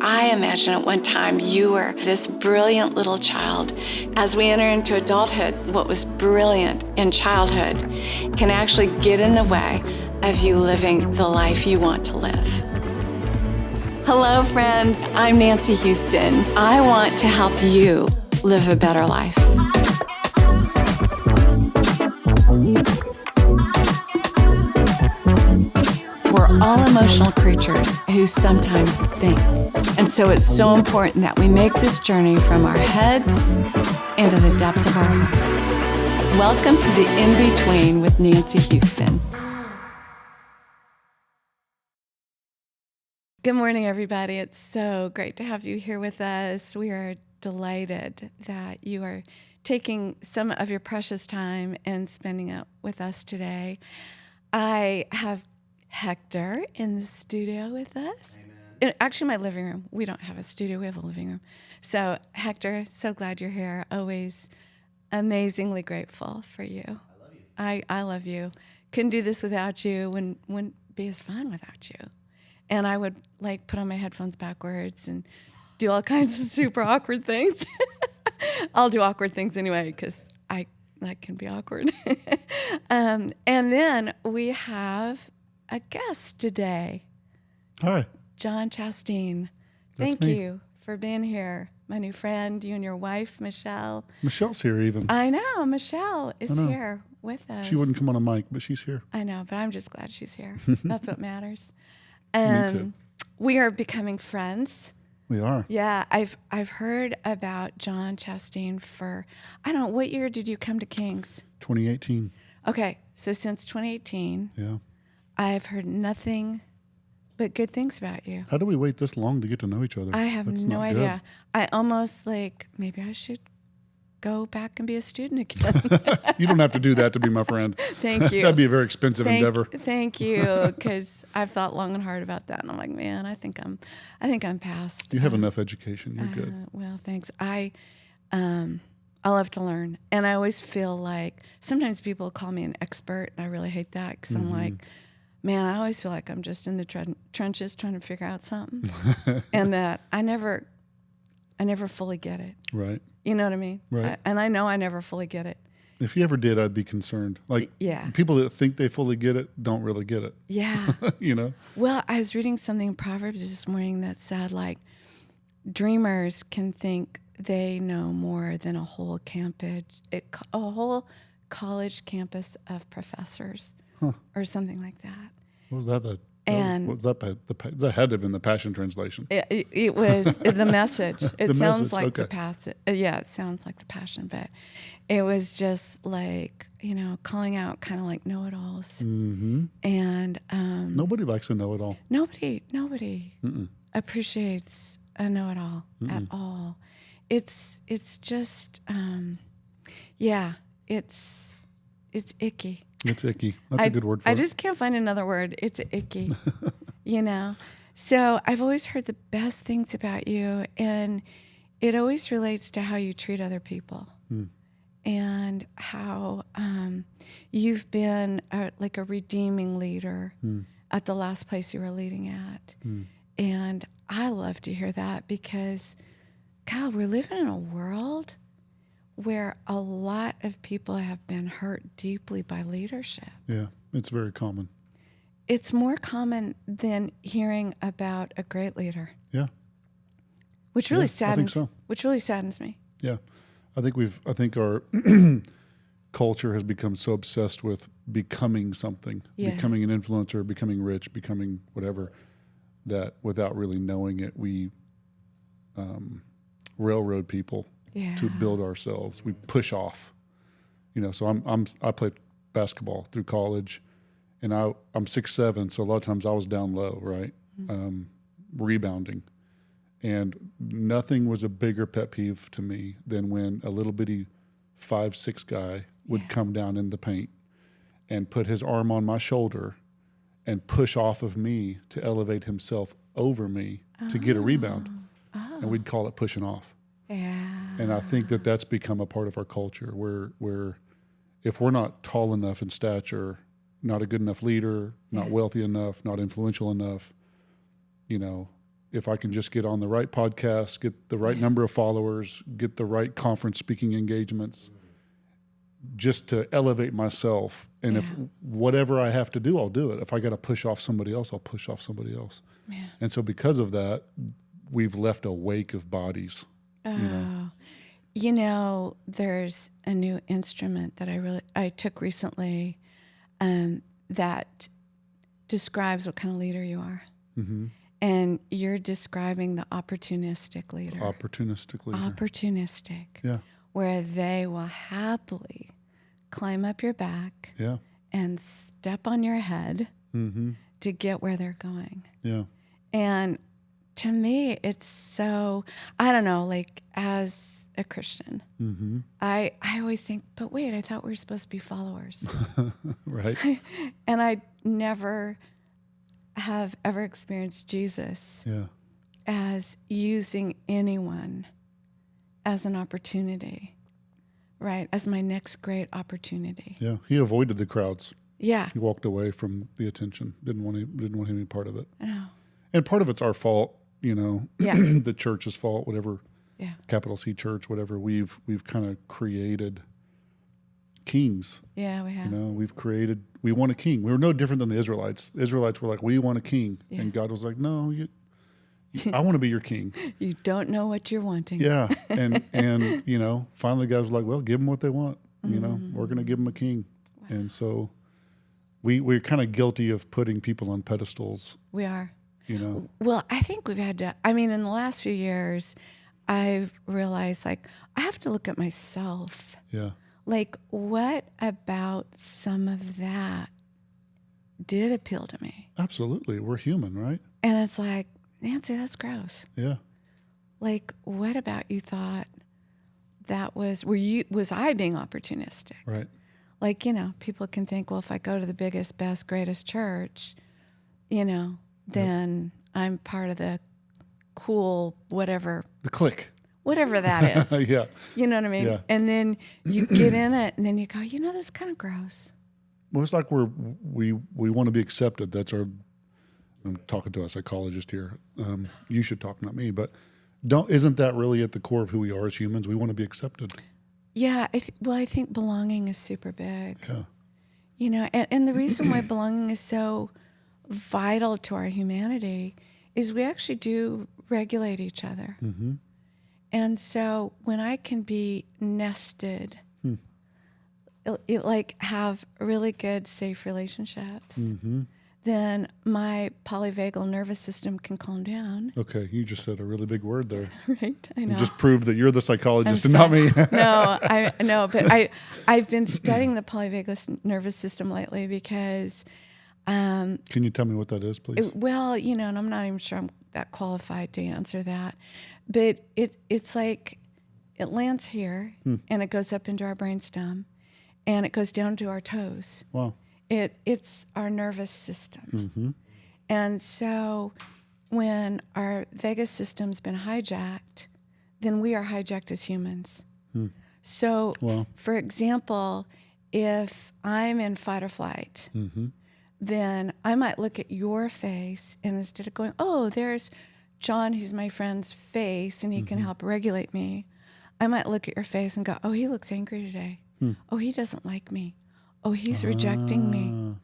I imagine at one time you were this brilliant little child. As we enter into adulthood, what was brilliant in childhood can actually get in the way of you living the life you want to live. Hello, friends. I'm Nancy Houston. I want to help you live a better life. We're all emotional creatures who sometimes think. And so it's so important that we make this journey from our heads into the depths of our hearts. Welcome to the In-Between with Nancy Houston. Good morning, everybody. It's so great to have you here with us. We are delighted that you are taking some of your precious time and spending it with us today. I have Hector in the studio with us. Actually, my living room. We don't have a studio. We have a living room. So, Hector, so glad you're here. Always amazingly grateful for you. I love you. I love you. Couldn't do this without you. Wouldn't be as fun without you. And I would put on my headphones backwards and do all kinds of super awkward things. I'll do awkward things anyway because that can be awkward. And then we have a guest today. Hi. Jon Chasteen. Thank you for being here. My new friend, you and your wife, Michelle. Michelle's here even. I know. Michelle is here with us. She wouldn't come on a mic, but she's here. I know, but I'm just glad she's here. That's what matters. Me too. We are becoming friends. We are. Yeah, I've heard about Jon Chasteen for, I don't know, what year did you come to King's? 2018. Okay, so since 2018, Yeah. I've heard nothing but good things about you. How do we wait this long to get to know each other? I have That's no not idea. I almost maybe I should go back and be a student again. You don't have to do that to be my friend. Thank you. That'd be a very expensive endeavor. Thank you, because I've thought long and hard about that, and I'm like, man, I think I'm past. You have enough education. You're good. Well, thanks. I love to learn, and I always feel like sometimes people call me an expert, and I really hate that because I'm like, man, I always feel like I'm just in the trenches trying to figure out something, and that I never fully get it. Right. You know what I mean? Right. And I know I never fully get it. If you ever did, I'd be concerned. Yeah. People that think they fully get it don't really get it. Yeah. You know? Well, I was reading something in Proverbs this morning that said, dreamers can think they know more than a whole college campus of professors, or something like that. What was that? And what was that? That had to have been the Passion Translation. It was the message. It The sounds message, like okay. the passage. Yeah, it sounds like the Passion, but it was just calling out kind of like know-it-alls. Mm-hmm. And Nobody likes a know-it-all. Nobody appreciates a know-it-all at all. It's just it's icky. It's icky. That's a good word for it. I just can't find another word. It's icky, So I've always heard the best things about you, and it always relates to how you treat other people and how you've been a redeeming leader at the last place you were leading at. And I love to hear that because, God, we're living in a world where a lot of people have been hurt deeply by leadership. Yeah, it's very common. It's more common than hearing about a great leader. Yeah. Which really I think so. Which really saddens me. Yeah. I think our culture has become so obsessed with becoming something, becoming an influencer, becoming rich, becoming whatever, that without really knowing it, we railroad people to build ourselves. We push off, so I played basketball through college, and I'm 6'7", so a lot of times I was down low, right? Rebounding. And nothing was a bigger pet peeve to me than when a little bitty 5'6" guy would come down in the paint and put his arm on my shoulder and push off of me to elevate himself over me to get a rebound. And we'd call it pushing off. Yeah. And I think that that's become a part of our culture where if we're not tall enough in stature, not a good enough leader, not wealthy enough, not influential enough, if I can just get on the right podcast, get the right number of followers, get the right conference speaking engagements, just to elevate myself. And if whatever I have to do, I'll do it. If I got to push off somebody else, I'll push off somebody else. Man. And so because of that, we've left a wake of bodies. There's a new instrument that I took recently that describes what kind of leader you are. Mm-hmm. And you're describing the opportunistic leader. Opportunistic leader. Opportunistic. Yeah. Where they will happily climb up your back and step on your head to get where they're going. Yeah. And to me, it's so, I don't know, like as a Christian, I always think, but wait, I thought we were supposed to be followers. Right. And I never have ever experienced Jesus as using anyone as an opportunity, right? As my next great opportunity. Yeah. He avoided the crowds. Yeah. He walked away from the attention. Didn't want any part of it. I know. And part of it's our fault, the church's fault, whatever. Yeah. Capital C church, whatever. We've kind of created kings. Yeah, we have. We want a king. We were no different than the Israelites. Israelites were like, we want a king. Yeah. And God was like, no, I want to be your king. You don't know what you're wanting. Yeah. And finally God was like, well, give them what they want. We're going to give them a king. Wow. And so we're kind of guilty of putting people on pedestals. We are. Well, I think we've had to, in the last few years, I've realized I have to look at myself. Yeah. Like, what about some of that did appeal to me? Absolutely. We're human, right? And it's like, Nancy, that's gross. Yeah. Like, what about you thought that was I being opportunistic? Right. Like, people can think, well, if I go to the biggest, best, greatest church, then I'm part of the cool whatever. The clique. Whatever that is. Yeah. You know what I mean? Yeah. And then you get in it and then you go, that's kind of gross. Well, it's like we want to be accepted. I'm talking to a psychologist here. You should talk, not me, but isn't that really at the core of who we are as humans? We want to be accepted. Yeah. I think belonging is super big. Yeah. And the reason why belonging is so vital to our humanity is we actually do regulate each other. Mm-hmm. And so when I can be nested, it have really good, safe relationships, then my polyvagal nervous system can calm down. Okay, you just said a really big word there. Right, I know. You just proved that you're the psychologist and not me. No, but I've been studying the polyvagal nervous system lately because... can you tell me what that is, please? And I'm not even sure I'm that qualified to answer that. But it's like it lands here and it goes up into our brainstem and it goes down to our toes. Wow. It's our nervous system. Mm-hmm. And so when our vagus system's been hijacked, then we are hijacked as humans. So, for example, if I'm in fight or flight, then I might look at your face and instead of going, oh, there's John, who's my friend's face, and he can help regulate me, I might look at your face and go, oh, he looks angry today. Oh, he doesn't like me. Oh, he's rejecting me.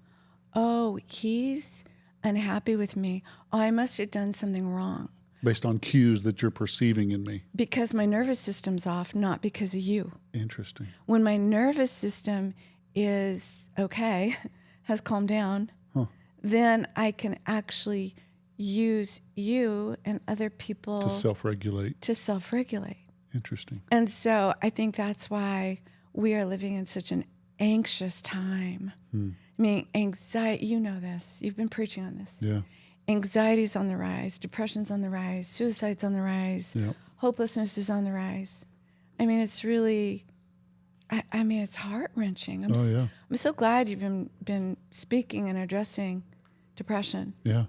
Oh, he's unhappy with me. Oh, I must have done something wrong. Based on cues that you're perceiving in me. Because my nervous system's off, not because of you. Interesting. When my nervous system is okay, has calmed down, then I can actually use you and other people to self-regulate. Interesting. And so I think that's why we are living in such an anxious time. Anxiety, you know this. You've been preaching on this. Yeah. Anxiety's on the rise, depression's on the rise, suicide's on the rise, hopelessness is on the rise. It's really, it's heart-wrenching. I'm so glad you've been speaking and addressing depression. Yeah.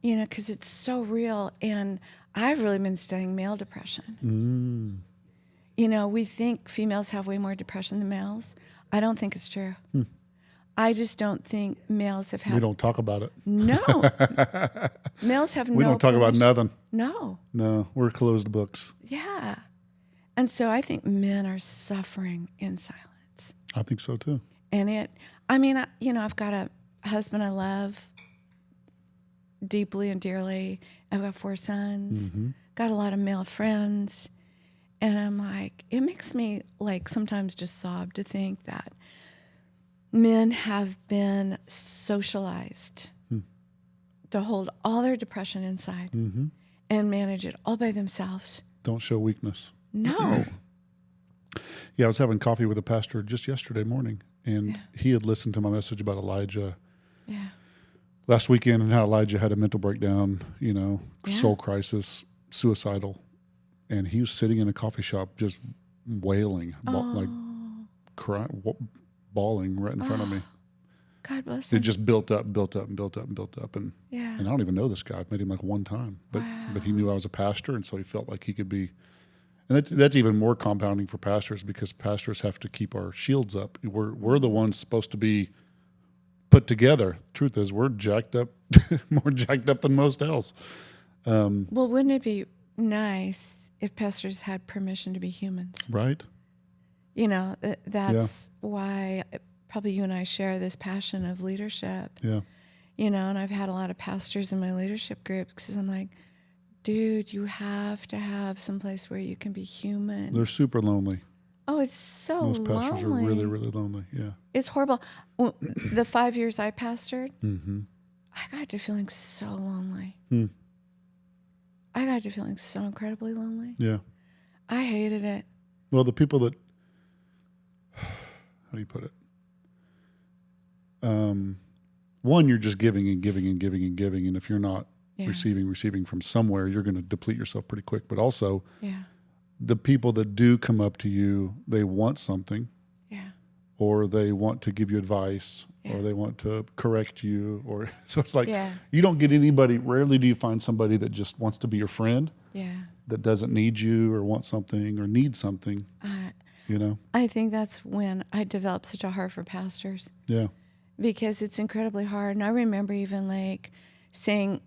Because it's so real. And I've really been studying male depression. We think females have way more depression than males. I don't think it's true. I just don't think males have had. We don't talk about it. No. Males have no. We don't talk about nothing. No. No, we're closed books. Yeah. And so I think men are suffering in silence. I think so too. And I've got a husband I love deeply and dearly. I've got 4 sons, got a lot of male friends. And I'm like, it makes me like sometimes just sob to think that men have been socialized to hold all their depression inside and manage it all by themselves. Don't show weakness. No. Yeah, I was having coffee with a pastor just yesterday morning, and he had listened to my message about Elijah last weekend and how Elijah had a mental breakdown, soul crisis, suicidal. And he was sitting in a coffee shop just wailing, like crying, bawling right in front of me. God bless him. It just built up. And I don't even know this guy. I've met him like one time. But he knew I was a pastor, and so he felt like he could be. And that's even more compounding for pastors, because pastors have to keep our shields up. We're the ones supposed to be put together. Truth is, we're jacked up, more jacked up than most else. Well, wouldn't it be nice if pastors had permission to be humans? Right. That's why probably you and I share this passion of leadership. Yeah. And I've had a lot of pastors in my leadership groups because I'm like, dude, you have to have some place where you can be human. They're super lonely. Oh, it's so lonely. Most pastors are really, really lonely. Yeah. It's horrible. The 5 years I pastored, I got to feeling so lonely. I got to feeling so incredibly lonely. Yeah. I hated it. Well, the people that, how do you put it? One, you're just giving and giving and giving and giving. And if you're not receiving from somewhere, you're going to deplete yourself pretty quick. But also, the people that do come up to you, they want something. Yeah. Or they want to give you advice, or they want to correct you. Or so it's like, you don't get anybody, rarely do you find somebody that just wants to be your friend. Yeah. That doesn't need you or want something or need something. I think that's when I developed such a heart for pastors. Yeah. Because it's incredibly hard. And I remember even like saying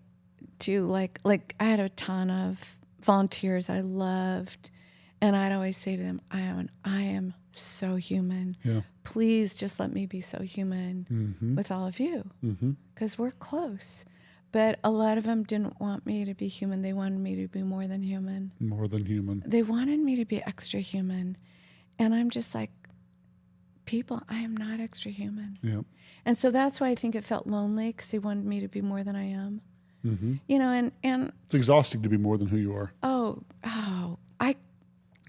to like I had a ton of volunteers I loved, and I'd always say to them, I am so human. Yeah. Please just let me be so human with all of you, because we're close. But a lot of them didn't want me to be human. They wanted me to be more than human. More than human. They wanted me to be extra human. And I'm just like, people, I am not extra human. Yeah. And so that's why I think it felt lonely, because they wanted me to be more than I am. And it's exhausting to be more than who you are.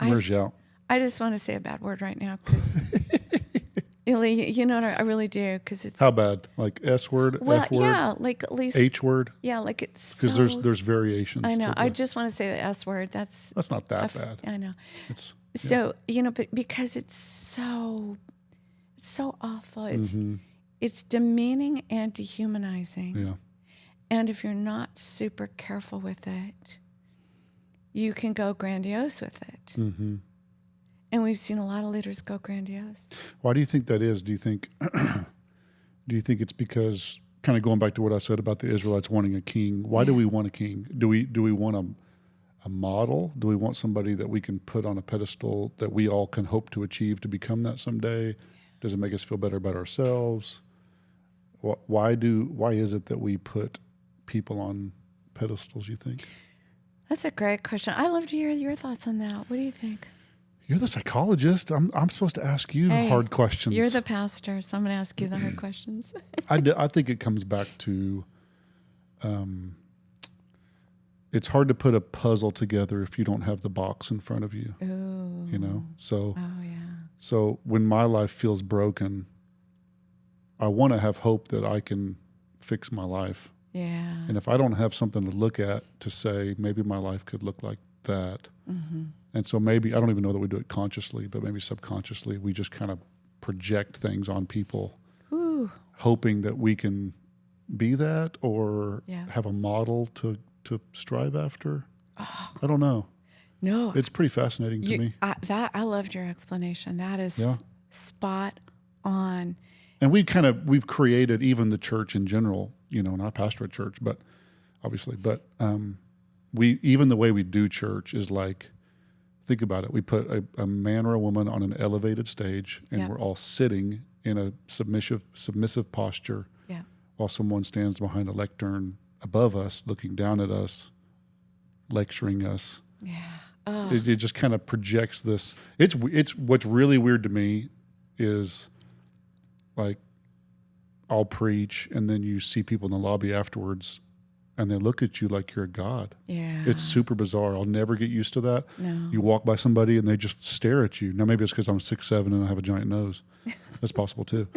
Wears you out. I just want to say a bad word right now, because I really do, because it's how bad, like S word, F word, like at least H word, like it's because there's variations. I know. I just want to say the S word. That's not that bad. I know. It's so but because it's so awful. It's demeaning and dehumanizing. Yeah. And if you're not super careful with it, you can go grandiose with it. And we've seen a lot of leaders go grandiose. Why do you think that is? Do you think it's because, kind of going back to what I said about the Israelites wanting a king? Why do we want a king? Do we want a model? Do we want somebody that we can put on a pedestal that we all can hope to achieve to become that someday? Does it make us feel better about ourselves? Why is it that we put people on pedestals, you think? That's a great question. I'd love to hear your thoughts on that. What do you think? You're the psychologist. I'm supposed to ask you hard questions. You're the pastor, so I'm going to ask you the hard questions. I think it comes back to, it's hard to put a puzzle together if you don't have the box in front of you. Ooh. So. Oh yeah. So when my life feels broken, I want to have hope that I can fix my life. Yeah. And if I don't have something to look at to say, maybe my life could look like that. And so maybe, I don't even know that we do it consciously, but maybe subconsciously we just kind of project things on people, hoping that we can be that or have a model to strive after. I don't know. No. It's pretty fascinating to me. I loved your explanation. That is spot on. And we've created, even the church in general, and I pastor a church, but obviously, even the way we do church is like, think about it. We put a man or a woman on an elevated stage, and we're all sitting in a submissive posture while someone stands behind a lectern above us, looking down at us, lecturing us. Yeah. So it just kind of projects this. It's what's really weird to me is, like, I'll preach, and then you see people in the lobby afterwards, and they look at you like you're a god. Yeah. It's super bizarre. I'll never get used to that. No. You walk by somebody and they just stare at you. Now, maybe it's because I'm 6'7" and I have a giant nose. That's possible too.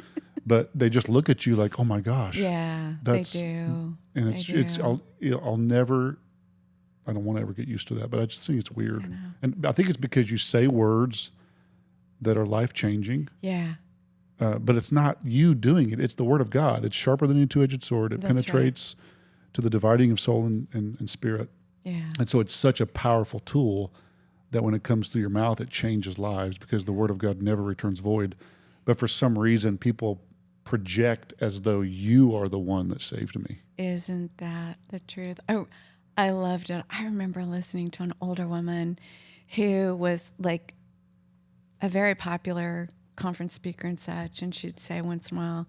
But they just look at you like, oh my gosh. Yeah, they do. And I'll never, I don't want to ever get used to that, but I just think it's weird. And I think it's because you say words that are life-changing. Yeah. But it's not you doing it. It's the word of God. It's sharper than a two-edged sword. It penetrates to the dividing of soul and spirit. Yeah. And so it's such a powerful tool that when it comes through your mouth, it changes lives, because the word of God never returns void. But for some reason, people project as though you are the one that saved me. Isn't that the truth? Oh, I loved it. I remember listening to an older woman who was like a very popular conference speaker and such, and she'd say once in a while,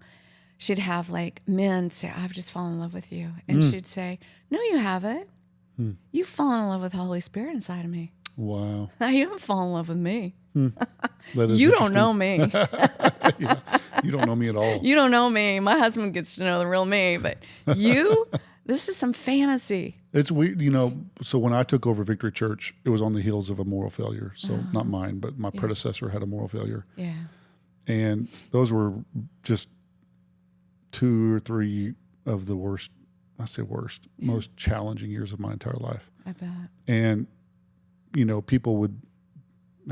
she'd have like men say, I've just fallen in love with you. And she'd say, no, you haven't. You've fallen in love with the Holy Spirit inside of me. Wow. You haven't fallen in love with me. You don't know me. Yeah. You don't know me at all. You don't know me. My husband gets to know the real me, but this is some fantasy. It's weird, so when I took over Victory Church, it was on the heels of a moral failure. So not mine, but my predecessor had a moral failure. Yeah. And those were just 2 or 3 of the worst, most challenging years of my entire life. I bet. And, people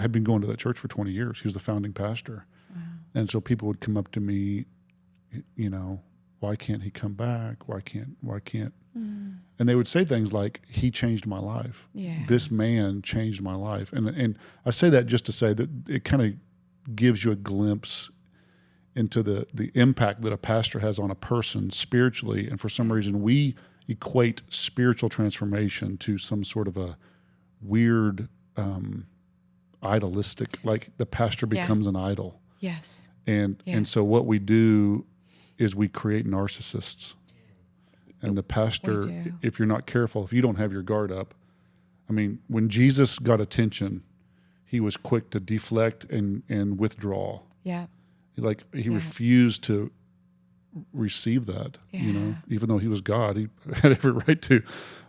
had been going to that church for 20 years. He was the founding pastor. Wow. And so people would come up to me, why can't he come back? Why can't? And they would say things like, he changed my life. Yeah. This man changed my life. And I say that just to say that it kind of gives you a glimpse into the impact that a pastor has on a person spiritually. And for some reason, we equate spiritual transformation to some sort of a weird, idolistic, like the pastor becomes an idol. Yes. And so what we do is we create narcissists. And the pastor, if you're not careful, if you don't have your guard up, I mean, when Jesus got attention, he was quick to deflect and withdraw. Yeah. He refused to receive that, even though he was God, he had every right to,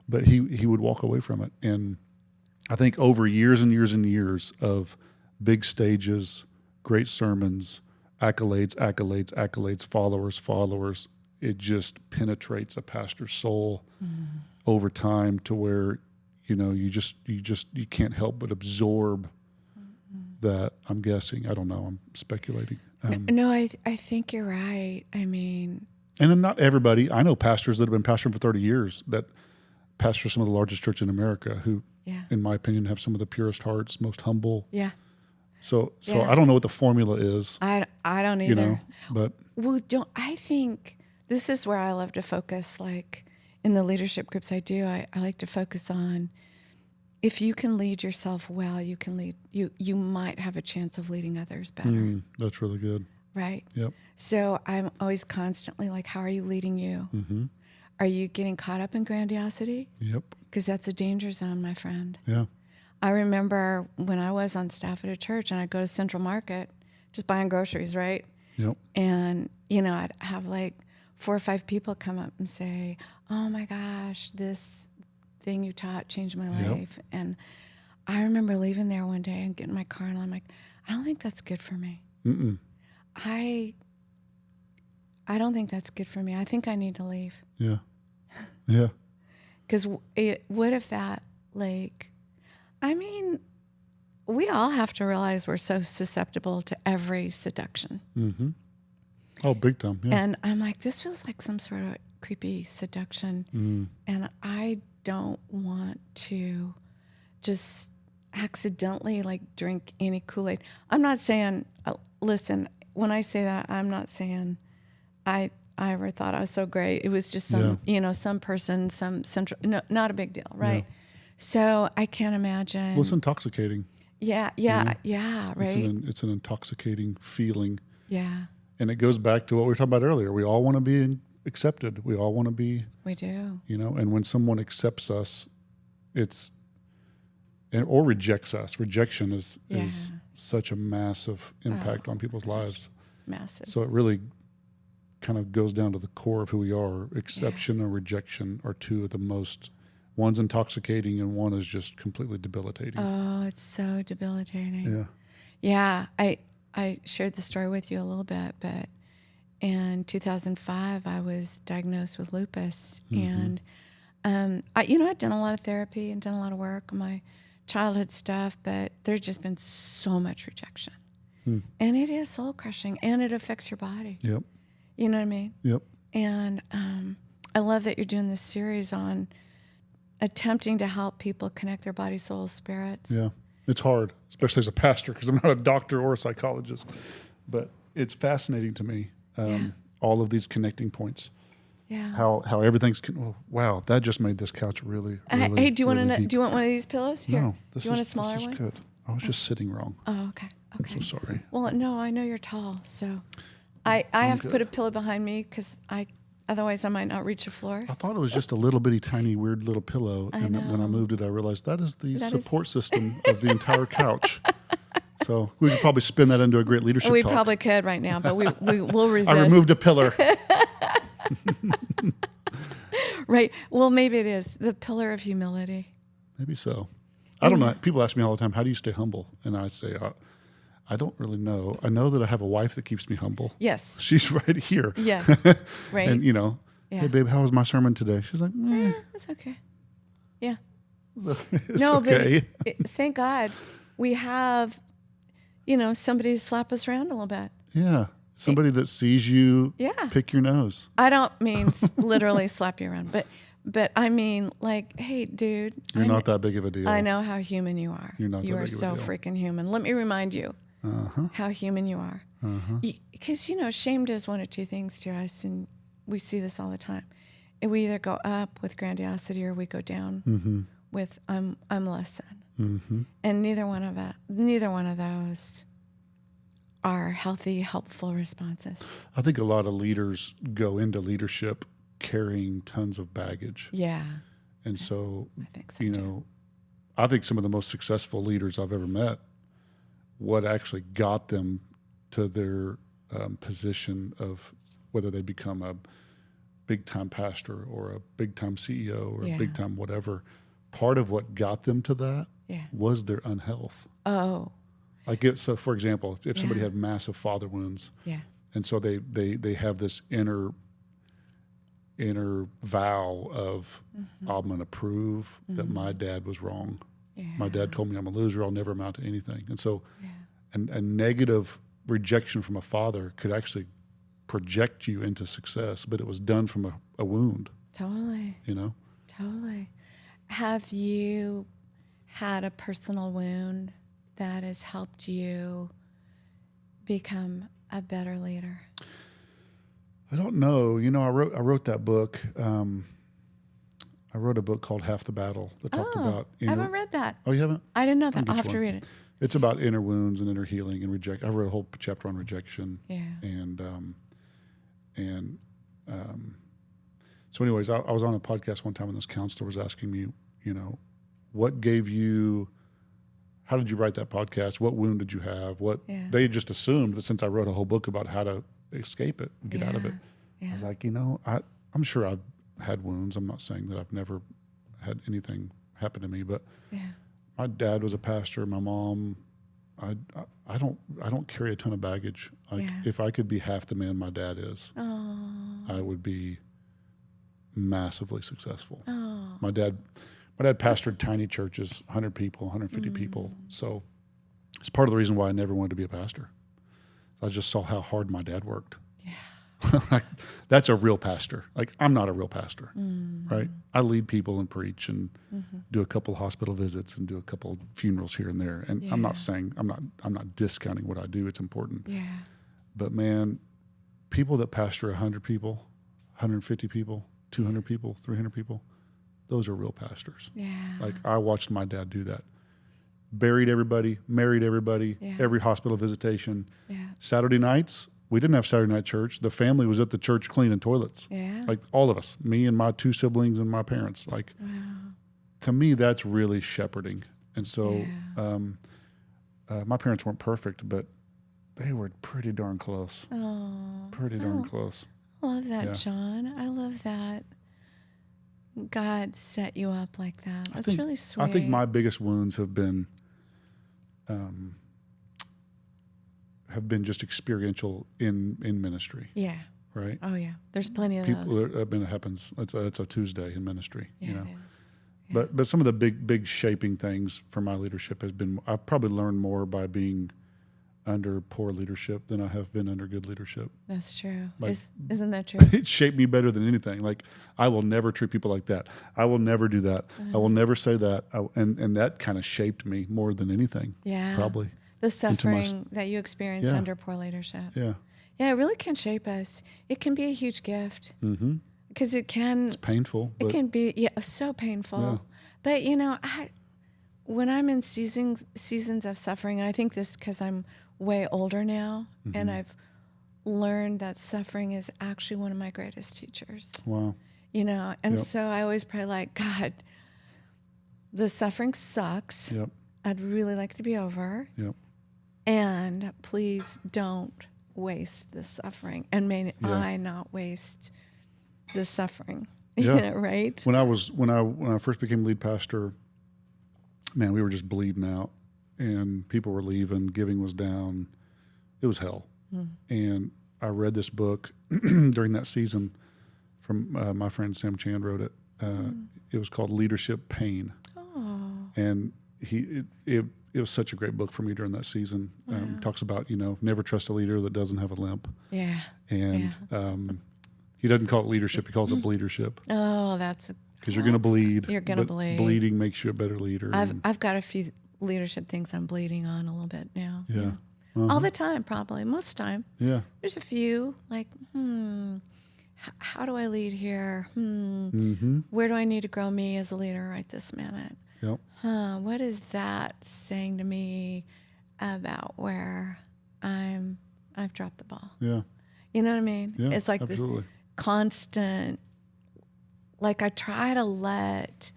but he would walk away from it. And I think over years and years and years of big stages, great sermons, accolades, followers, it just penetrates a pastor's soul over time to where, you can't help but absorb that. I'm guessing. I don't know. I'm speculating. No, I think you're right. I mean, and then not everybody. I know pastors that have been pastoring for 30 years that pastor some of the largest churches in America who, in my opinion, have some of the purest hearts, most humble. Yeah. So I don't know what the formula is. I don't either. But I think this is where I love to focus, like in the leadership groups I do, I like to focus on, if you can lead yourself well, you can lead, you might have a chance of leading others better. That's really good. Right? Yep. So I'm always constantly like, how are you leading you? Mm-hmm. Are you getting caught up in grandiosity? Yep. Because that's a danger zone, my friend. Yeah. I remember when I was on staff at a church and I'd go to Central Market, just buying groceries, right? Yep. And, I'd have like 4 or 5 people come up and say, oh my gosh, this thing you taught changed my life. Yep. And I remember leaving there one day and getting in my car and I'm like, I don't think that's good for me. I don't think that's good for me. I think I need to leave. Yeah. Yeah. Because what if that, we all have to realize we're so susceptible to every seduction. Mm-hmm. Oh, big time. Yeah. And I'm like, this feels like some sort of creepy seduction. And I don't want to just accidentally drink any Kool-Aid. I'm not saying, listen, when I say that, I'm not saying I ever thought I was so great. It was just some, some person, some central, no, not a big deal, right? Yeah. So I can't imagine. Well, it's intoxicating. Yeah, right? It's an intoxicating feeling. Yeah. And it goes back to what we were talking about earlier. We all want to be accepted. We all want to be. We do. And when someone accepts us, or rejects us. Rejection is such a massive impact on people's lives. Massive. So it really kind of goes down to the core of who we are. Acceptance and rejection are two of the most. One's intoxicating and one is just completely debilitating. Oh, it's so debilitating. Yeah. Yeah. I shared the story with you a little bit, but in 2005, I was diagnosed with lupus. And, I'd done a lot of therapy and done a lot of work on my childhood stuff, but there's just been so much rejection. And it is soul crushing and it affects your body. Yep. You know what I mean? Yep. And I love that you're doing this series on attempting to help people connect their body, soul, spirits. Yeah. It's hard, especially as a pastor, because I'm not a doctor or a psychologist, but it's fascinating to me. All of these connecting points. Yeah. How everything's. Wow, that just made this couch really. Hey, do you want one of these pillows? Here. No, do you want a smaller one? Good. I was just sitting wrong. Oh, okay. I'm so sorry. Well, no, I know you're tall, so I have to put a pillow behind me because otherwise I might not reach the floor. I thought it was just a little bitty, tiny, weird little pillow, and when I moved it, I realized that is the support system of the entire couch. So we could probably spin that into a great leadership We talk. probably could right now, but we'll resist. I removed a pillar. Right. Well, maybe it is the pillar of humility. Maybe so. I don't know. People ask me all the time, how do you stay humble? And I say, I don't really know. I know that I have a wife that keeps me humble. Yes. She's right here. Yes. Right. And, hey, babe, how was my sermon today? She's like, it's okay. Yeah. It's okay. But thank God we have, somebody to slap us around a little bit. Yeah. Somebody that sees you pick your nose. I don't mean literally slap you around, but I mean like, hey, dude. You're not that big of a deal. I know how human you are. You're not that big of a deal. You are so freaking human. Let me remind you how human you are. Because, shame does one of two things to us, and we see this all the time. And we either go up with grandiosity or we go down with I'm less than. And neither one of those are healthy, helpful responses. I think a lot of leaders go into leadership carrying tons of baggage. Yeah. And so, I think so too. I think some of the most successful leaders I've ever met, what actually got them to their position of whether they become a big-time pastor or a big-time CEO or a big-time whatever, part of what got them to that was their unhealth. Oh. Like so for example, if somebody had massive father wounds, and so they have this inner vow of I'm going to prove that my dad was wrong. Yeah. My dad told me I'm a loser. I'll never amount to anything. And so, and a negative rejection from a father could actually project you into success, but it was done from a wound. Totally. Totally. Have you had a personal wound that has helped you become a better leader? I don't know. I wrote that book. I wrote a book called Half the Battle that talked about I haven't read that. Oh, you haven't? I didn't know that. I'll have to read it. It's about inner wounds and inner healing and I wrote a whole chapter on rejection. Yeah. And so anyways, I was on a podcast one time and this counselor was asking me, what gave you, how did you write that podcast? What wound did you have? They just assumed that since I wrote a whole book about how to escape it and get out of it. Yeah. I was like, I'm sure I've had wounds. I'm not saying that I've never had anything happen to me, but my dad was a pastor. My mom, I don't carry a ton of baggage. Like if I could be half the man my dad is, I would be massively successful. My dad pastored tiny churches, 100 people, 150 people. So it's part of the reason why I never wanted to be a pastor. I just saw how hard my dad worked. Yeah. That's a real pastor. Like, I'm not a real pastor, right? I lead people and preach and do a couple hospital visits and do a couple funerals here and there. And I'm not saying, I'm not discounting what I do. It's important. Yeah. But man, people that pastor 100 people, 150 people, 200 people, 300 people, those are real pastors. Yeah. Like I watched my dad do that. Buried everybody, married everybody, every hospital visitation. Yeah. Saturday nights, we didn't have Saturday night church. The family was at the church cleaning toilets. Yeah. Like all of us, me and my 2 siblings and my parents. Like, to me, that's really shepherding. And so my parents weren't perfect, but they were pretty darn close. Oh. Pretty darn close. I love that, Jon. I love that. God set you up like that. That's really sweet. I think my biggest wounds have been just experiential in ministry. Yeah. Right. Oh yeah. There's plenty of people. those. It happens. It's a Tuesday in ministry. Yeah, you know. it is. Yeah. But some of the big shaping things for my leadership has been, I've probably learned more by being under poor leadership than I have been under good leadership. That's true. Like, Isn't that true? It shaped me better than anything. Like, I will never treat people like that. I will never do that. I will never say that. And that kind of shaped me more than anything. Yeah. Probably. The suffering that you experienced under poor leadership. Yeah. Yeah, it really can shape us. It can be a huge gift. Mm-hmm. Because it can. It's painful. It can be so painful. Yeah. But you know, when I'm in seasons of suffering, and I think this because I'm way older now, and I've learned that suffering is actually one of my greatest teachers. Wow. You know, and so I always pray like, God, the suffering sucks. Yep. I'd really like to be over. Yep. And please don't waste this suffering, and may I not waste the suffering. Yeah. Right. When I first became lead pastor, man, we were just bleeding out, and people were leaving. Giving was down. It was hell. And I read this book during that season from my friend Sam Chand wrote it. It was called Leadership Pain. Oh. And it was such a great book for me during that season. Talks about, never trust a leader that doesn't have a limp. Yeah. And he doesn't call it leadership. He calls it bleedership. Oh, that's because you're going to bleed. You're going to bleed. Bleeding makes you a better leader. I've got a few leadership things I'm bleeding on a little bit now. Yeah. All the time, probably. Most of the time. Yeah. There's a few like, how do I lead here? Where do I need to grow me as a leader right this minute? Yep. What is that saying to me about where I've dropped the ball? Yeah. You know what I mean? Yeah, it's like absolutely. This constant, like I try to let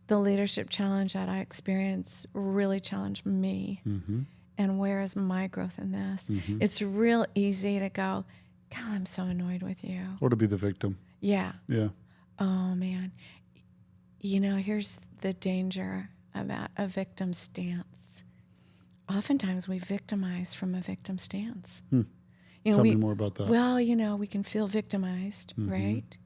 the leadership challenge that I experience really challenge me. And where is my growth in this? It's real easy to go, God, I'm so annoyed with you. Or to be the victim. Yeah. Yeah. Oh, man. Here's the danger about a victim stance. Oftentimes we victimize from a victim stance. Tell me more about that. Well, we can feel victimized, right?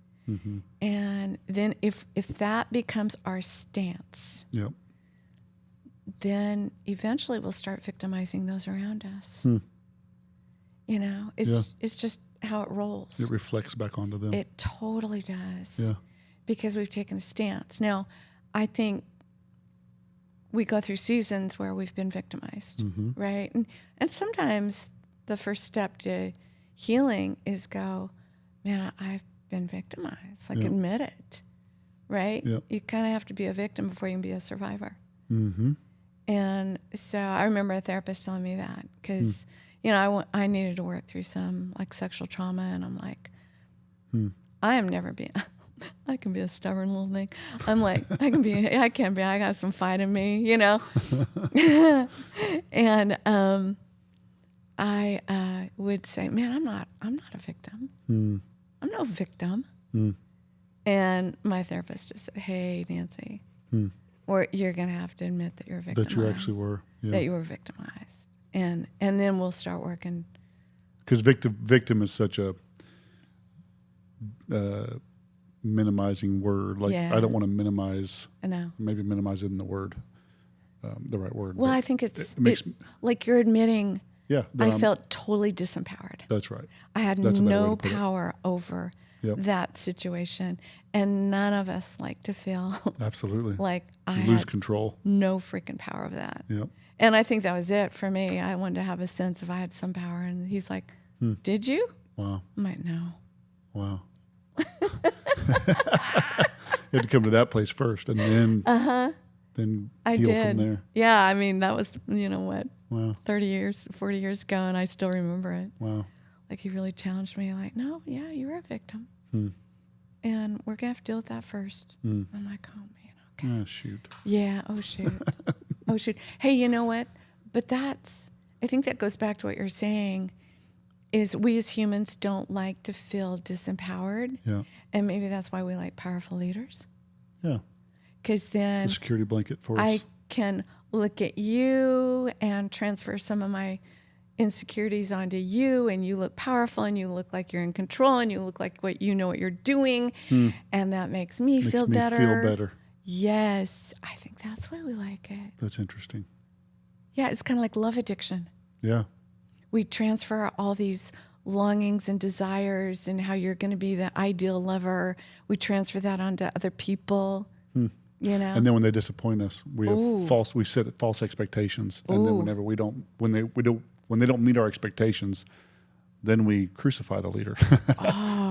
And then if that becomes our stance, yep. then eventually we'll start victimizing those around us. It's just how it rolls. It reflects back onto them. It totally does. Yeah. Because we've taken a stance. Now, I think we go through seasons where we've been victimized, right? And sometimes the first step to healing is go, man, I've been victimized. Like, admit it, right? Yep. You kind of have to be a victim before you can be a survivor. And so I remember a therapist telling me that because, I needed to work through some like sexual trauma, and I'm like, I am never being... I can be a stubborn little thing. I'm like, I got some fight in me, And I would say, man, I'm not a victim. I'm no victim. And my therapist just said, hey, Nancy, or you're going to have to admit that you're victimized. That you actually were. Yeah. That you were victimized. And then we'll start working. Because victim is such a... minimizing word. Like, I don't want to minimize. I know. Maybe minimize isn't the right word. Well, I think it makes like you're admitting. Yeah. I felt totally disempowered. That's right. I had no power over that situation, and none of us like to feel absolutely like I lose had control. No freaking power of that. Yep. And I think that was it for me. I wanted to have a sense if I had some power, and he's like, "Did you?" Wow. I might know. Wow. You had to come to that place first, and then I heal did. from there. Yeah, I mean, that was, you know what, Wow. 30 years, 40 years ago, and I still remember it. Wow. Like, he really challenged me, like, no, yeah, you were a victim. And we're going to have to deal with that first. I'm like, oh, man, okay. Oh, shoot. Yeah, oh, shoot. Oh, shoot. Hey, you know what? But I think that goes back to what you're saying, is we as humans don't like to feel disempowered. Yeah. And maybe that's why we like powerful leaders. Yeah. Because then It's a security blanket for us. I can look at you and transfer some of my insecurities onto you, and you look powerful, and you look like you're in control, and you look like what you're doing, and that makes me feel better. Feel better. Yes, I think that's why we like it. That's interesting. Yeah, it's kind of like love addiction. Yeah. We transfer all these longings and desires and how you're going to be the ideal lover. We transfer that onto other people, you know. And then when they disappoint us, we set false expectations. And then whenever when they don't meet our expectations, then we crucify the leader.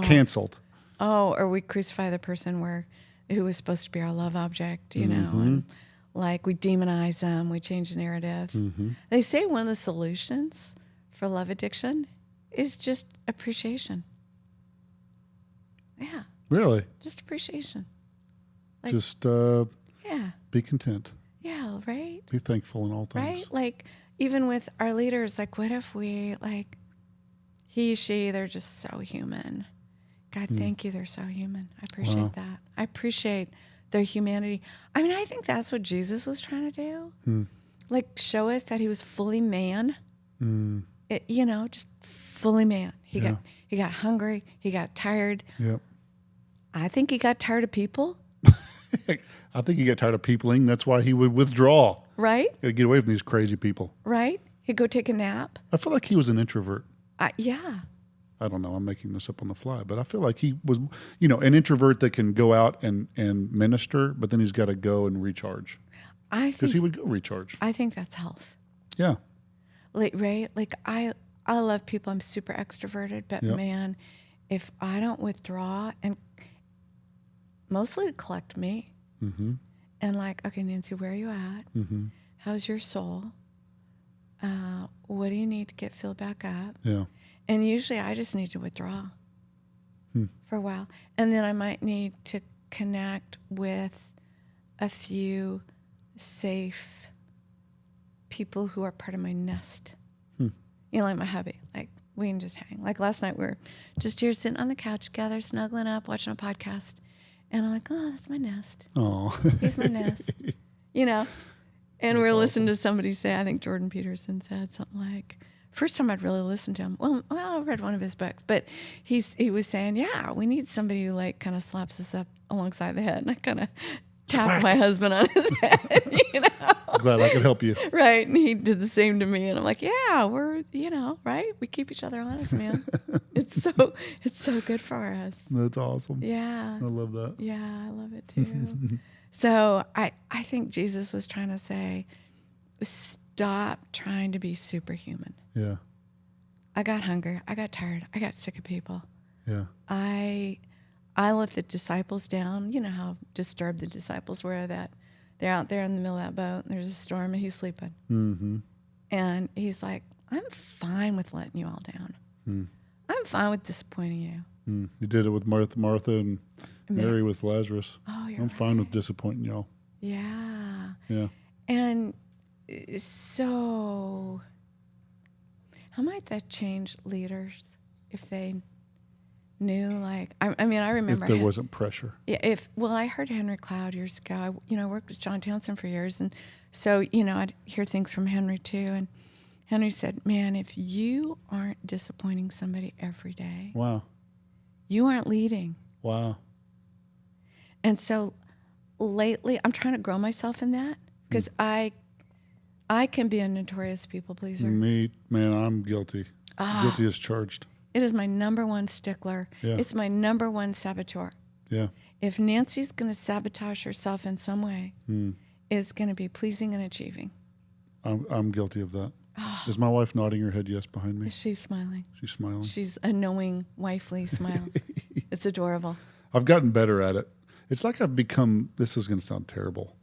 Canceled. Oh, or we crucify the person who was supposed to be our love object, you know, and like we demonize them, we change the narrative. They say one of the solutions for love addiction is just appreciation. Yeah. Really? Just appreciation. Like, just yeah. be content. Yeah, right? Be thankful in all things. Right? Like, even with our leaders, like, what if we, like, he, she, they're just so human. God, thank you, they're so human. I appreciate that. I appreciate their humanity. I mean, I think that's what Jesus was trying to do. Like, show us that he was fully man. You know, just fully man. He got hungry. He got tired. Yep. I think he got tired of people. I think he got tired of peopling. That's why he would withdraw. Right? Got to get away from these crazy people. Right? He'd go take a nap. I feel like he was an introvert. Yeah. I don't know. I'm making this up on the fly, but I feel like he was, you know, an introvert that can go out and minister, but then he's got to go and recharge. Because he would go recharge. I think that's health. Yeah. Like, right? Like, I love people. I'm super extroverted, but man, if I don't withdraw and mostly to collect me and like, okay, Nancy, where are you at? How's your soul? What do you need to filled back up? Yeah. And usually I just need to withdraw for a while. And then I might need to connect with a few safe people who are part of my nest. You know, like my hubby. Like, we can just hang. Like last night, we were just here sitting on the couch together, snuggling up, watching a podcast. And I'm like, oh, that's my nest. Oh. He's my nest. You know? And we're listening to somebody say, I think Jordan Peterson said something like, first time I'd really listened to him. Well, I read one of his books, but he was saying, yeah, we need somebody who like kind of slaps us up alongside the head. And I kind of tapped my husband on his head, you know. Glad I could help you. Right. And he did the same to me. And I'm like, yeah, we're, you know, right? We keep each other honest, man. It's so good for us. That's awesome. Yeah. I love that. Yeah, I love it too. So I think Jesus was trying to say, stop trying to be superhuman. Yeah. I got hungry. I got tired. I got sick of people. Yeah. I let the disciples down. You know how disturbed the disciples were that they're out there in the middle of that boat and there's a storm and he's sleeping. And he's like, I'm fine with letting you all down. I'm fine with disappointing you. You did it with Martha and Mary with Lazarus. Oh, I'm fine with disappointing y'all. Yeah. Yeah. And so how might that change leaders if they knew, like, I mean, I remember. If there wasn't pressure. Yeah. I heard Henry Cloud years ago. I worked with Jon Chasteen for years. And so, I'd hear things from Henry too. And Henry said, man, if you aren't disappointing somebody every day. Wow. You aren't leading. Wow. And so lately, I'm trying to grow myself in that because I can be a notorious people pleaser. Me, man, I'm guilty. Guilty as charged. It is my number one stickler. Yeah. It's my number one saboteur. Yeah. If Nancy's going to sabotage herself in some way, it's going to be pleasing and achieving. I'm guilty of that. Is my wife nodding her head yes behind me? She's smiling. She's smiling. She's a knowing, wifely smile. It's adorable. I've gotten better at it. It's like I've become, this is going to sound terrible,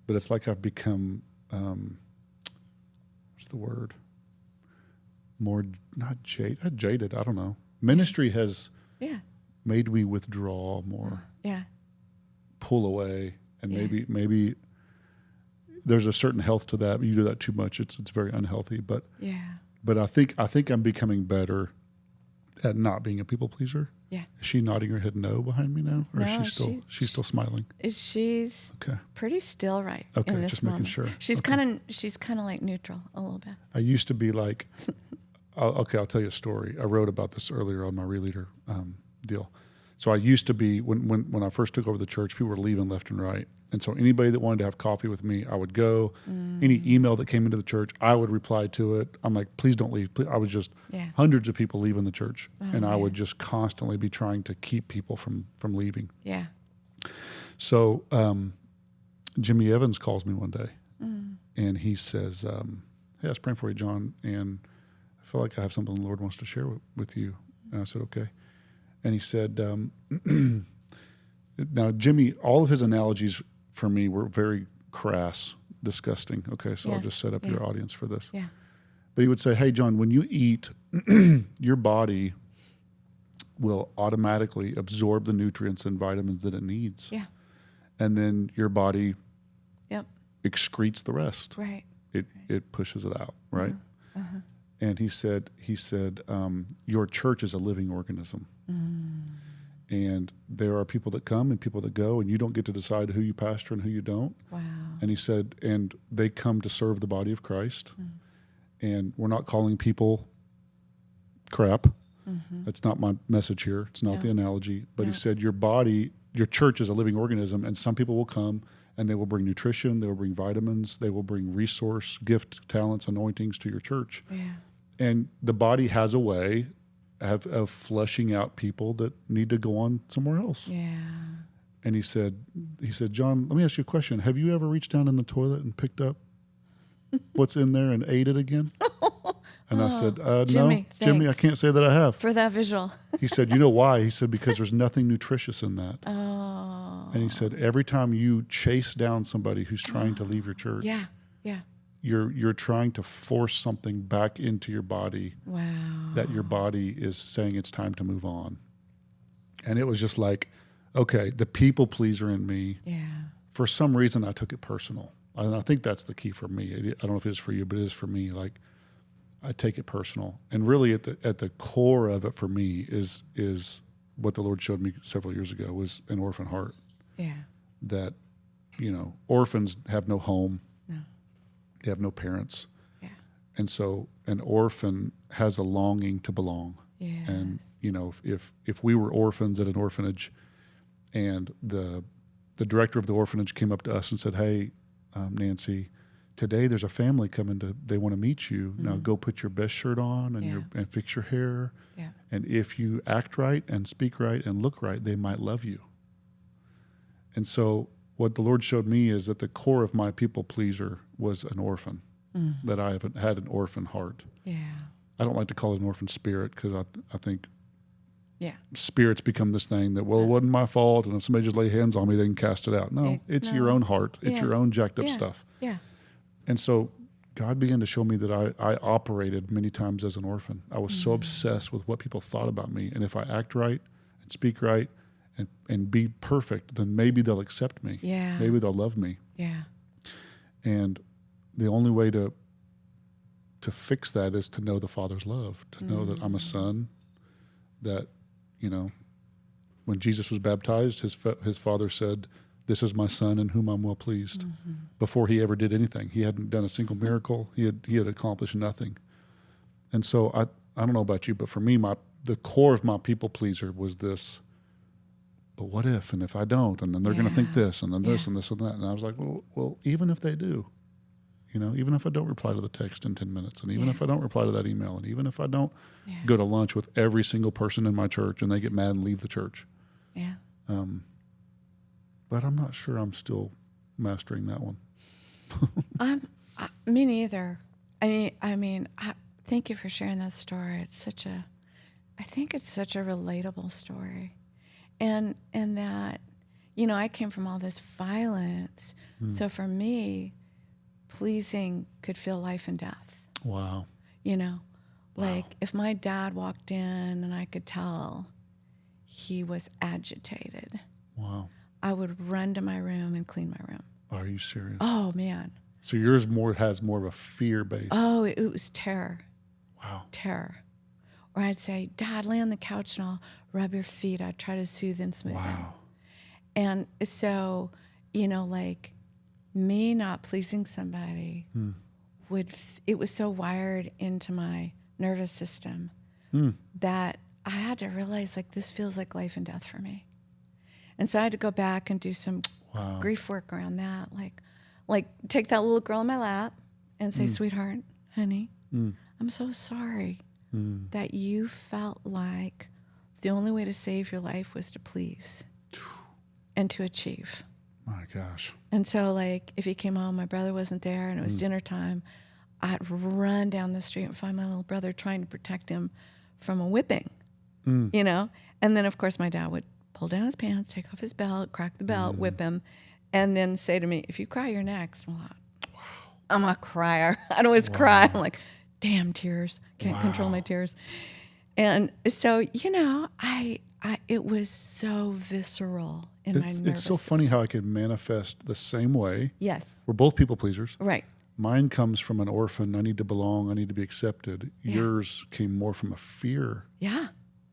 but it's like I've become, what's the word? More, not jaded, I don't know. Ministry has made me withdraw more. Yeah. Pull away. And maybe there's a certain health to that. But you do that too much, it's very unhealthy. But I think I'm becoming better at not being a people pleaser. Yeah. Is she nodding her head no behind me now, or is she's still smiling? She's pretty still right. Okay, in this just moment. making sure. She's kind of like neutral a little bit. I used to be like, I'll tell you a story. I wrote about this earlier on my Releader deal. So I used to be, when I first took over the church, people were leaving left and right. And so anybody that wanted to have coffee with me, I would go. Any email that came into the church, I would reply to it. I'm like, please don't leave. Please. I was just hundreds of people leaving the church. And I would just constantly be trying to keep people from leaving. Yeah. So Jimmy Evans calls me one day. And he says, hey, I was praying for you, John. And I feel like I have something the Lord wants to share with you. And I said, okay. And he said, now, Jimmy, all of his analogies for me were very crass, disgusting. Okay, so I'll just set up your audience for this. Yeah. But he would say, hey, John, when you eat, your body will automatically absorb the nutrients and vitamins that it needs. Yeah. And then your body excretes the rest. Right. It pushes it out, right? Uh-huh. And he said, your church is a living organism. And there are people that come and people that go, and you don't get to decide who you pastor and who you don't. Wow. And he said, and they come to serve the body of Christ. And we're not calling people crap. That's not my message here. It's not the analogy. But he said, your church is a living organism, and some people will come and they will bring nutrition, they will bring vitamins, they will bring resource, gift, talents, anointings to your church. Yeah. And the body has a way of flushing out people that need to go on somewhere else. Yeah. And he said, John, let me ask you a question. Have you ever reached down in the toilet and picked up what's in there and ate it again? And I said, no, Jimmy, I can't say that I have. For that visual. He said, you know why? He said, because there's nothing nutritious in that. Oh. And he said, every time you chase down somebody who's trying to leave your church, you're trying to force something back into your body. Wow. That your body is saying it's time to move on. And it was just like, okay, the people pleaser in me, for some reason I took it personal. And I think that's the key for me. I don't know if it is for you, but it is for me. Like, I take it personal. And really at the core of it for me is what the Lord showed me several years ago was an orphan heart. Yeah. That, orphans have no home. No. They have no parents. Yeah. And so an orphan has a longing to belong. Yes. And, if we were orphans at an orphanage and the director of the orphanage came up to us and said, hey, Nancy, today there's a family coming they want to meet you. Now go put your best shirt on and fix your hair. Yeah. And if you act right and speak right and look right, they might love you. And so what the Lord showed me is that the core of my people pleaser was an orphan, that I haven't had an orphan heart. Yeah. I don't like to call it an orphan spirit because I think spirits become this thing that, well, it wasn't my fault, and if somebody just lay hands on me, they can cast it out. No, it's your own heart. It's your own jacked up stuff. Yeah. And so God began to show me that I operated many times as an orphan. I was so obsessed with what people thought about me. And if I act right and speak right and be perfect, then maybe they'll accept me. Yeah. Maybe they'll love me. Yeah. And the only way to fix that is to know the Father's love, to know that I'm a son, that, when Jesus was baptized, his Father said, this is my son in whom I'm well pleased. Before he ever did anything. He hadn't done a single miracle. He had accomplished nothing. And so I don't know about you, but for me, the core of my people pleaser was this, but what if, and if I don't, and then they're going to think this, and then this, and this, and that. And I was like, well, even if they do, even if I don't reply to the text in 10 minutes, and even if I don't reply to that email, and even if I don't go to lunch with every single person in my church and they get mad and leave the church. Yeah. But I'm not sure I'm still mastering that one. Me neither. Thank you for sharing that story. I think it's such a relatable story. And that, I came from all this violence. So for me, pleasing could feel life and death. Wow. Like if my dad walked in and I could tell he was agitated. Wow. I would run to my room and clean my room. Are you serious? Oh, man. So yours has more of a fear base. Oh, it was terror. Wow. Terror. Or I'd say, Dad, lay on the couch and I'll rub your feet. I'd try to soothe and smooth them. Wow. And so, like me not pleasing somebody it was so wired into my nervous system that I had to realize, like, this feels like life and death for me. And so I had to go back and do some grief work around that. Like take that little girl in my lap and say, sweetheart, honey, I'm so sorry that you felt like the only way to save your life was to please and to achieve. My gosh. And so, like, if he came home, my brother wasn't there, and it was dinner time, I'd run down the street and find my little brother trying to protect him from a whipping, And then, of course, my dad would pull down his pants, take off his belt, crack the belt, whip him, and then say to me, if you cry, you're next. Well, I'm a crier. I'd always cry. I'm like, damn, tears. Can't control my tears. And so, it was so visceral in my nervous It's so funny how I can manifest the same way. Yes. We're both people pleasers. Right. Mine comes from an orphan. I need to belong. I need to be accepted. Yeah. Yours came more from a fear. Yeah.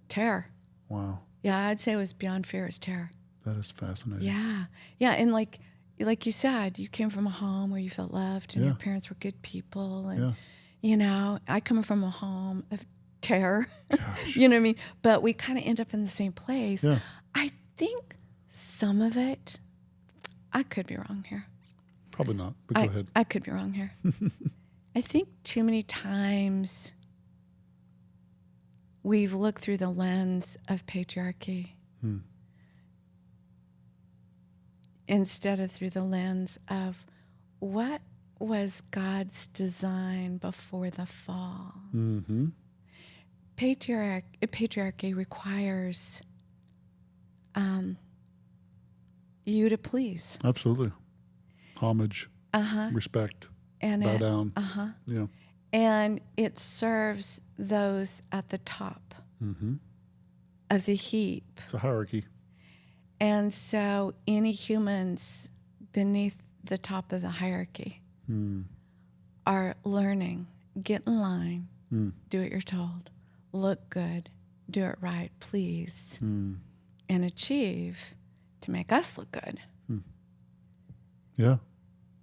Terror. Wow. Yeah, I'd say it was beyond fear. It was terror. That is fascinating. Yeah. Yeah. And like you said, you came from a home where you felt loved and your parents were good people. And, I come from a home of terror. Gosh. You know what I mean? But we kind of end up in the same place. Yeah. I think some of it, I could be wrong here. Probably not, but go ahead. I could be wrong here. I think too many times we've looked through the lens of patriarchy instead of through the lens of what was God's design before the fall. Mm-hmm. Patriarchy requires you to please. Absolutely. Homage, respect, and bow down. Yeah. And it serves those at the top of the heap. It's a hierarchy. And so any humans beneath the top of the hierarchy are learning, get in line, do what you're told, look good, do it right, please, and achieve to make us look good. Yeah.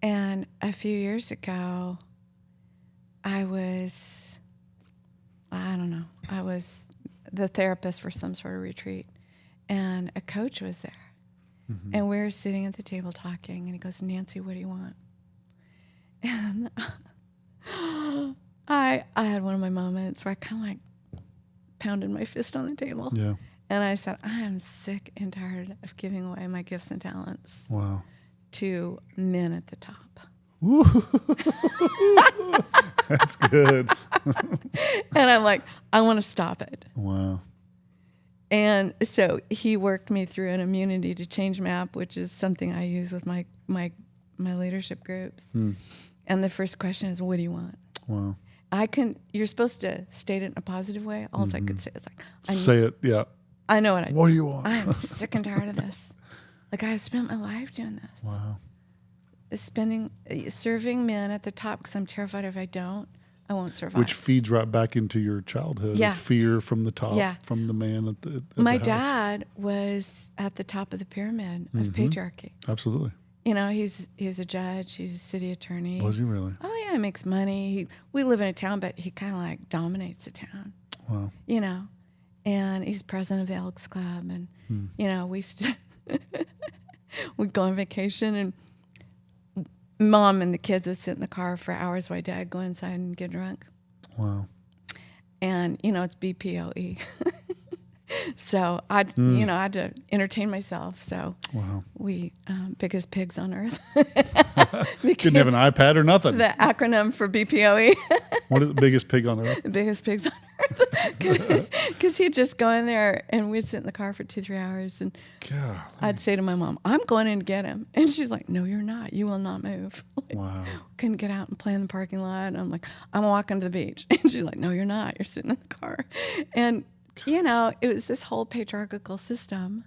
And a few years ago, I was the therapist for some sort of retreat, and a coach was there. And we were sitting at the table talking, and he goes, Nancy, what do you want? And I had one of my moments where I kind of like pounded my fist on the table. Yeah. And I said, I am sick and tired of giving away my gifts and talents to men at the top. That's good. And I'm like, I want to stop it. Wow. And so he worked me through an immunity to change map, which is something I use with my leadership groups. And the first question is, what do you want? Wow. You're supposed to state it in a positive way. All I could say is like, say it. Yeah. I know what What do you want? I'm sick and tired of this. Like, I've spent my life doing this. Wow. Serving men at the top because I'm terrified if I don't, I won't survive. Which feeds right back into your childhood. Yeah. Fear from the top, from the man at the My house. dad was at the top of the pyramid of patriarchy. Absolutely. He's a judge. He's a city attorney. Was he really? Oh, yeah, he makes money. We live in a town, but he kind of like dominates the town. Wow. And he's president of the Elks Club. And, we'd go on vacation, and Mom and the kids would sit in the car for hours while Dad go inside and get drunk. Wow. And, it's BPOE. So I had to entertain myself. So Wow. we, biggest pigs on earth. Couldn't have an iPad or nothing. The acronym for BPOE. What is the biggest pig on earth? The biggest pigs on earth. Because he'd just go in there and we'd sit in the car for 2-3 hours. And Golly. I'd say to my mom, I'm going in to get him. And she's like, no, you're not. You will not move. Wow. Couldn't get out and play in the parking lot. And I'm like, I'm walking to the beach. And she's like, no, you're not. You're sitting in the car. And, it was this whole patriarchal system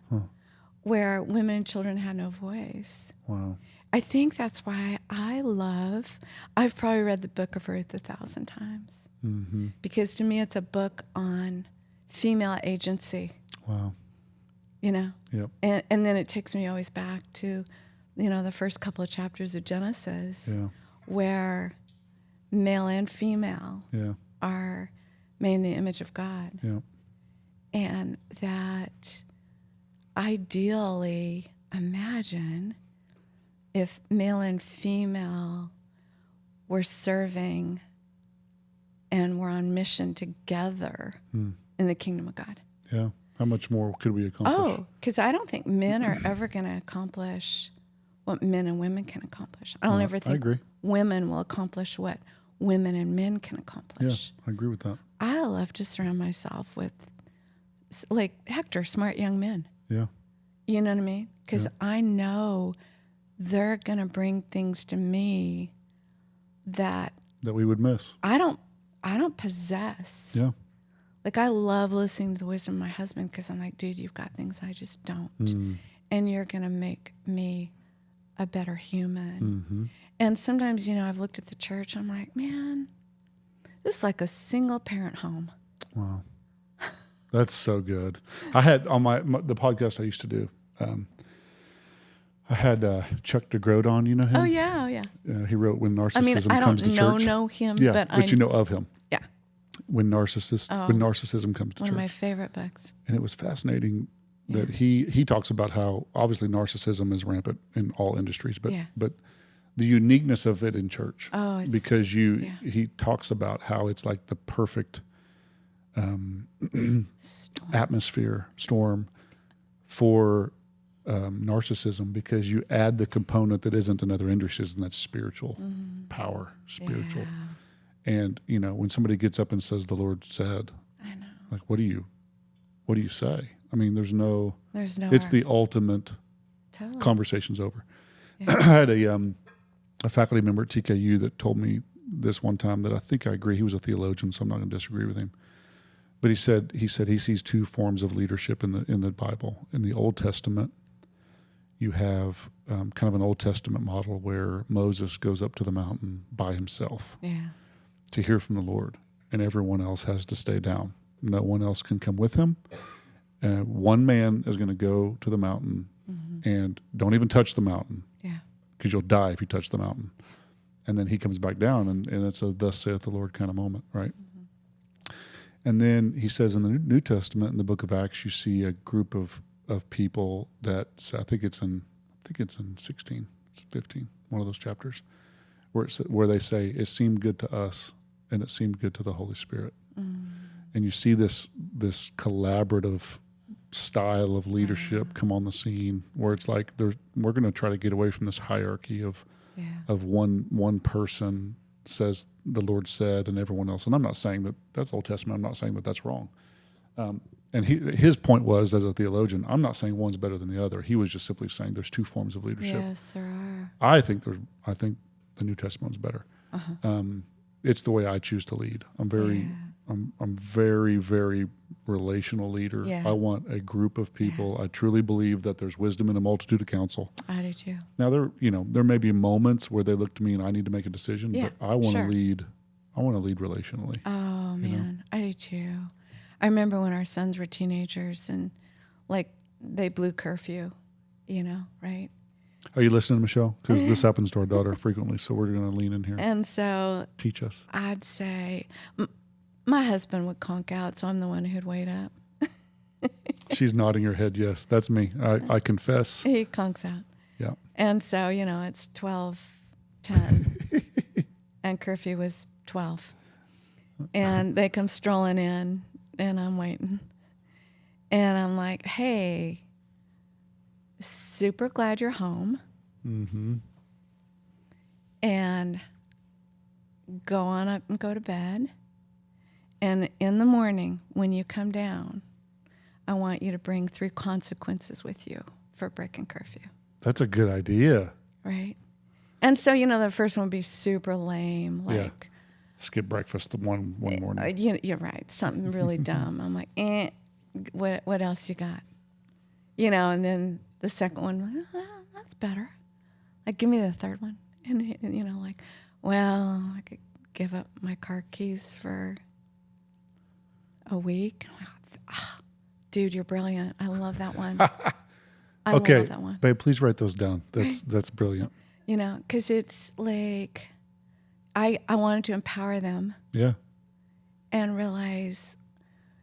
where women and children had no voice. Wow. I think that's why I've probably read the Book of Ruth 1,000 times. Mm-hmm. Because to me, it's a book on female agency. Wow. Yep. And then it takes me always back to, the first couple of chapters of Genesis, where male and female are made in the image of God. Yeah. And that ideally, imagine if male and female were serving and were on mission together in the kingdom of God. Yeah. How much more could we accomplish? Oh, because I don't think men are ever going to accomplish what men and women can accomplish. I don't ever think women will accomplish what women and men can accomplish. Yeah, I agree with that. I love to surround myself with, like Hector, smart young men. Yeah. You know what I mean? Because I know they're going to bring things to me that we would miss. I don't possess. Yeah. Like, I love listening to the wisdom of my husband because I'm like, dude, you've got things I just don't. And you're going to make me a better human. Mm-hmm. And sometimes, I've looked at the church, I'm like, man, this is like a single parent home. Wow. That's so good. I had on the podcast I used to do, I had Chuck DeGroat on, you know him? Oh, yeah. He wrote When Narcissism Comes to Church. I don't know him, but you know of him. Yeah. When Narcissism Comes to Church. One of my favorite books. And it was fascinating that he talks about how obviously narcissism is rampant in all industries, but the uniqueness of it in church. Oh, because he talks about how it's like the perfect storm for narcissism, because you add the component that isn't in other industries, and that's spiritual power, spiritual. And when somebody gets up and says the Lord said, I know. Like, what do you say? I mean, there's no it's art. the ultimate Totally. Conversation's over. Yeah. I had a faculty member at TKU that told me this one time that I think I agree. He was a theologian, so I'm not going to disagree with him. But he said he sees two forms of leadership in the Bible. In the Old Testament, you have kind of an Old Testament model where Moses goes up to the mountain by himself to hear from the Lord, and everyone else has to stay down. No one else can come with him. One man is going to go to the mountain and don't even touch the mountain, because you'll die if you touch the mountain. And then he comes back down, and it's a thus saith the Lord kind of moment, right? And then he says in the New Testament, in the book of Acts, you see a group of people that I think it's in 16, it's 15, one of those chapters, where they say it seemed good to us and it seemed good to the Holy Spirit. And you see this collaborative style of leadership come on the scene, where it's like we're going to try to get away from this hierarchy of one person says the Lord said and everyone else. And I'm not saying that that's Old Testament. I'm not saying that that's wrong. And his point was, as a theologian, I'm not saying one's better than the other. He was just simply saying there's two forms of leadership. Yes, there are. I think the New Testament's better. It's the way I choose to lead. I'm very, very relational leader. Yeah. I want a group of people. I truly believe that there's wisdom in a multitude of counsel. I do too. Now there may be moments where they look to me and I need to make a decision, but I want to lead. I want to lead relationally. Oh man, I do too. I remember when our sons were teenagers and they blew curfew, right? Are you listening, Michelle? Because this happens to our daughter frequently, so we're going to lean in here. And so teach us. I'd say my husband would conk out, so I'm the one who'd wait up. She's nodding her head. Yes, that's me. I confess. He conks out. Yeah. And so, it's 12:10 and curfew was 12. And they come strolling in and I'm waiting. And I'm like, hey, super glad you're home. Mm-hmm. And go on up and go to bed. And in the morning, when you come down, I want you to bring 3 consequences with you for breaking curfew. That's a good idea. Right? And so, the first one would be super lame, like skip breakfast the one morning. You're right. Something really dumb. I'm like, what else you got? And then the second one, that's better. Like, give me the third one. And, like, well, I could give up my car keys for a week. Dude, you're brilliant. I love that one. I love that one. Babe, please write those down. That's brilliant. Because it's like, I wanted to empower them. Yeah. And realize,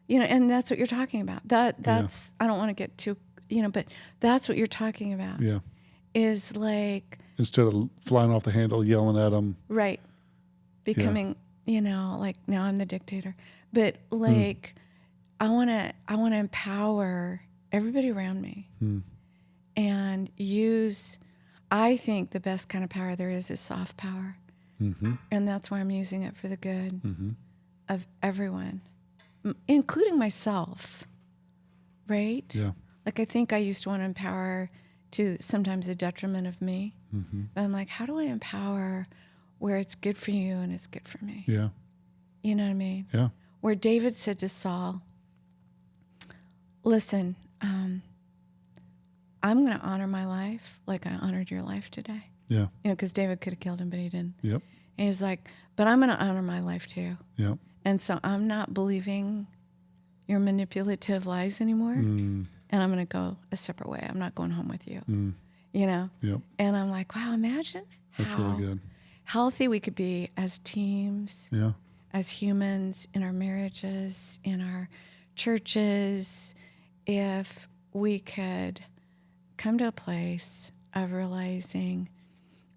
and that's what you're talking about. That's, I don't want to get too, but that's what you're talking about. Yeah. Is like, instead of flying off the handle, yelling at them. Right. Becoming, like, now I'm the dictator. But like, I want to empower everybody around me and use, I think the best kind of power there is soft power. Mm-hmm. And that's why I'm using it for the good of everyone, including myself. Right? Yeah. Like, I think I used to want to empower to sometimes the detriment of me. Mm-hmm. But I'm like, how do I empower where it's good for you and it's good for me? Yeah. You know what I mean? Yeah. Where David said to Saul, listen, I'm going to honor my life like I honored your life today. Yeah. Because David could have killed him, but he didn't. Yep. And he's like, but I'm going to honor my life too. Yep. And so I'm not believing your manipulative lies anymore. And I'm going to go a separate way. I'm not going home with you. Yep. And I'm like, wow, imagine that's how really good. Healthy we could be as teams, as humans, in our marriages, in our churches, if we could come to a place of realizing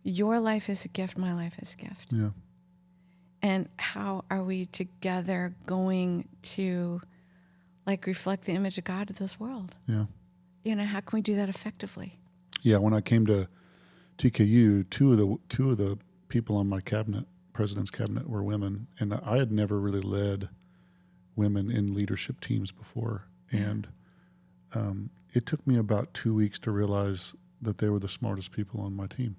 your life is a gift, my life is a gift. Yeah. And how are we together going to reflect the image of God to this world? Yeah. How can we do that effectively? Yeah. When I came to TKU, two of the people on my cabinet, president's cabinet, were women, and I had never really led women in leadership teams before. And it took me about 2 weeks to realize that they were the smartest people on my team.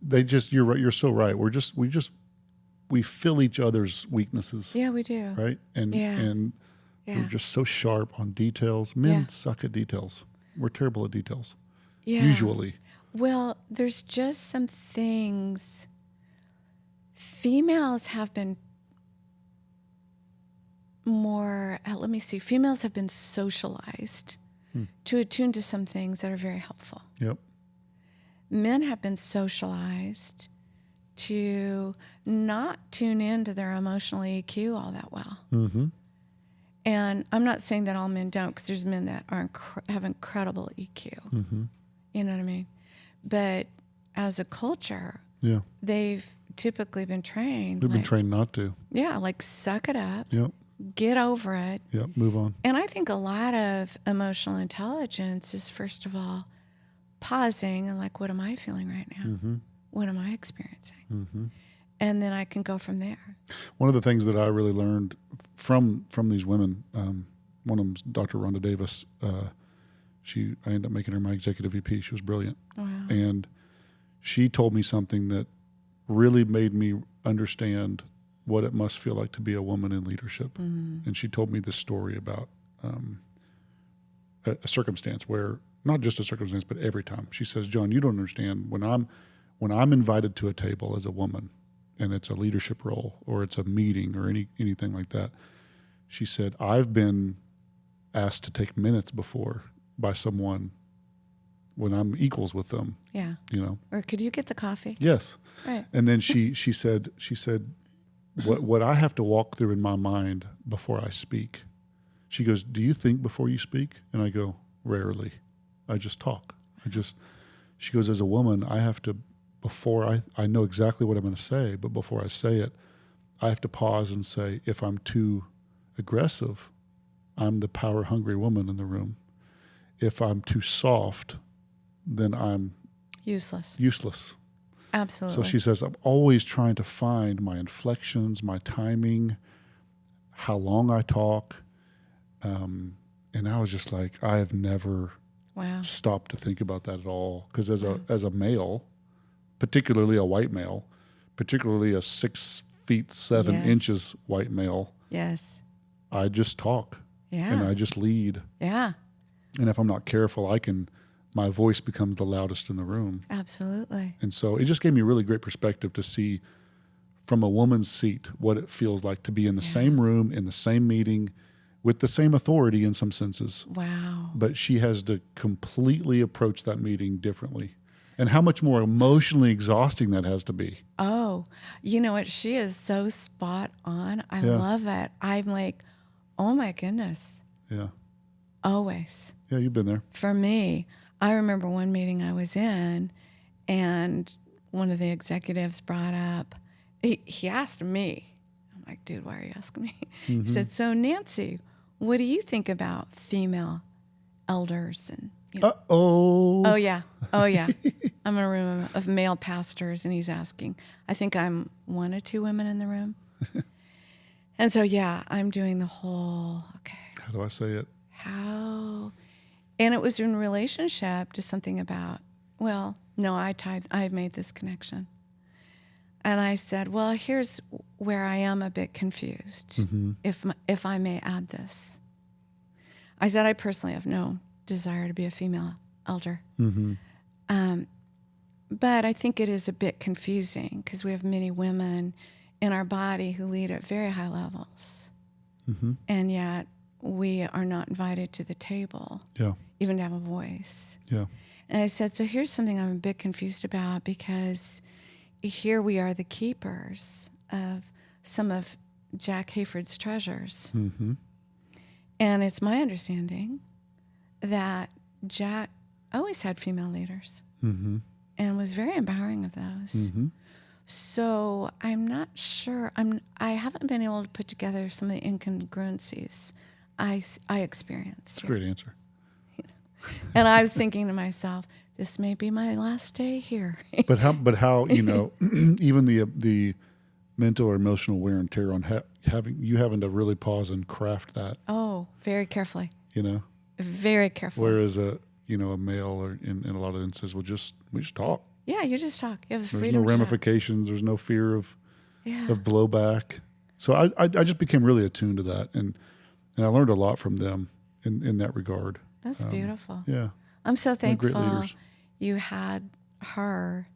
They just, you're right. You're so right. We fill each other's weaknesses. Yeah, we do. Right. And we're just so sharp on details. Men suck at details. We're terrible at details. Yeah. Usually. Well, there's just some things. Females have been females have been socialized to attune to some things that are very helpful. Yep. Men have been socialized to not tune into their emotional EQ all that well. Mm-hmm. And I'm not saying that all men don't, because there's men that have incredible EQ. Mm-hmm. You know what I mean? But as a culture, they've typically been trained. We've been trained not to. Yeah, like suck it up. Yep. Get over it. Yep, move on. And I think a lot of emotional intelligence is, first of all, pausing and like, what am I feeling right now? Mm-hmm. What am I experiencing? Mm-hmm. And then I can go from there. One of the things that I really learned from these women, one of them's Dr. Rhonda Davis. I ended up making her my executive VP. She was brilliant. Wow. And she told me something that really made me understand what it must feel like to be a woman in leadership. Mm-hmm. And she told me this story about a circumstance where, not just a circumstance, but every time. She says, John, you don't understand, when I'm invited to a table as a woman, and it's a leadership role or it's a meeting or anything like that, she said, I've been asked to take minutes before by someone when I'm equals with them. Yeah. Or could you get the coffee? Yes. Right. And then she said, what I have to walk through in my mind before I speak. She goes, do you think before you speak? And I go, rarely. I just talk. She goes, as a woman, I have to, before I know exactly what I'm going to say, but before I say it, I have to pause and say, if I'm too aggressive, I'm the power hungry woman in the room. If I'm too soft, then I'm useless. Absolutely. So she says, I'm always trying to find my inflections, my timing, how long I talk. And I was just like, I have never stopped to think about that at all. Because as a male, particularly a white male, particularly a 6 feet 7 inches white male, yes, I just talk and I just lead. Yeah. And if I'm not careful, my voice becomes the loudest in the room. Absolutely. And so it just gave me a really great perspective to see from a woman's seat what it feels like to be in the same room, in the same meeting, with the same authority in some senses. Wow. But she has to completely approach that meeting differently. And how much more emotionally exhausting that has to be. Oh, you know what? She is so spot on. I love it. I'm like, oh my goodness. Yeah. Always. Yeah, you've been there. For me, I remember one meeting I was in, and one of the executives brought up, he asked me, I'm like, dude, why are you asking me? Mm-hmm. He said, so Nancy, what do you think about female elders? And you know, oh yeah. I'm in a room of male pastors, and he's asking. I think I'm one of 2 women in the room. And so I'm doing the whole, okay. How do I say it? How? And it was in relationship to something about, well, no, I made this connection. And I said, well, here's where I am a bit confused, if I may add this. I said, I personally have no desire to be a female elder. But I think it is a bit confusing because we have many women in our body who lead at very high levels. And yet we are not invited to the table, even to have a voice. And I said, so here's something I'm a bit confused about, because here we are the keepers of some of Jack Hayford's treasures. And it's my understanding that Jack always had female leaders and was very empowering of those. So I'm not sure. I haven't been able to put together some of the incongruencies I experienced. That's a great answer. And I was thinking to myself, this may be my last day here. But how even the mental or emotional wear and tear on having to really pause and craft that. Oh, very carefully. Very carefully. Whereas a male or in a lot of instances we just talk. Yeah, you just talk. You have There's freedom. no ramifications. There's no fear of blowback. So I just became really attuned to that, and I learned a lot from them in that regard. That's beautiful. Yeah. I'm so thankful great leaders. You had her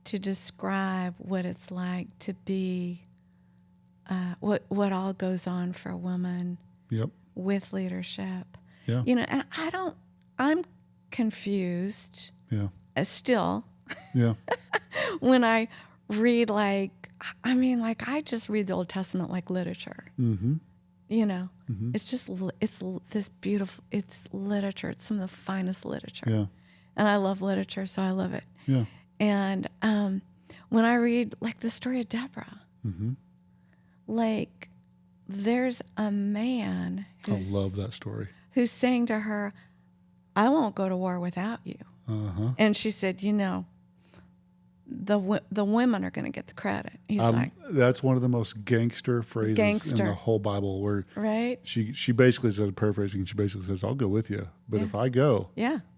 to describe what it's like to be, what all goes on for a woman with leadership. Yeah. And I'm confused still when I read I just read the Old Testament like literature. It's just, it's this beautiful, it's literature. It's some of the finest literature. Yeah. And I love literature, so I love it. Yeah. And when I read like the story of Deborah, like there's a man I love that story. Who's saying to her, I won't go to war without you. And she said, the women are going to get the credit. He's like, that's one of the most gangster phrases in the whole Bible, where she basically says, paraphrasing, she basically says, I'll go with you, but if I go,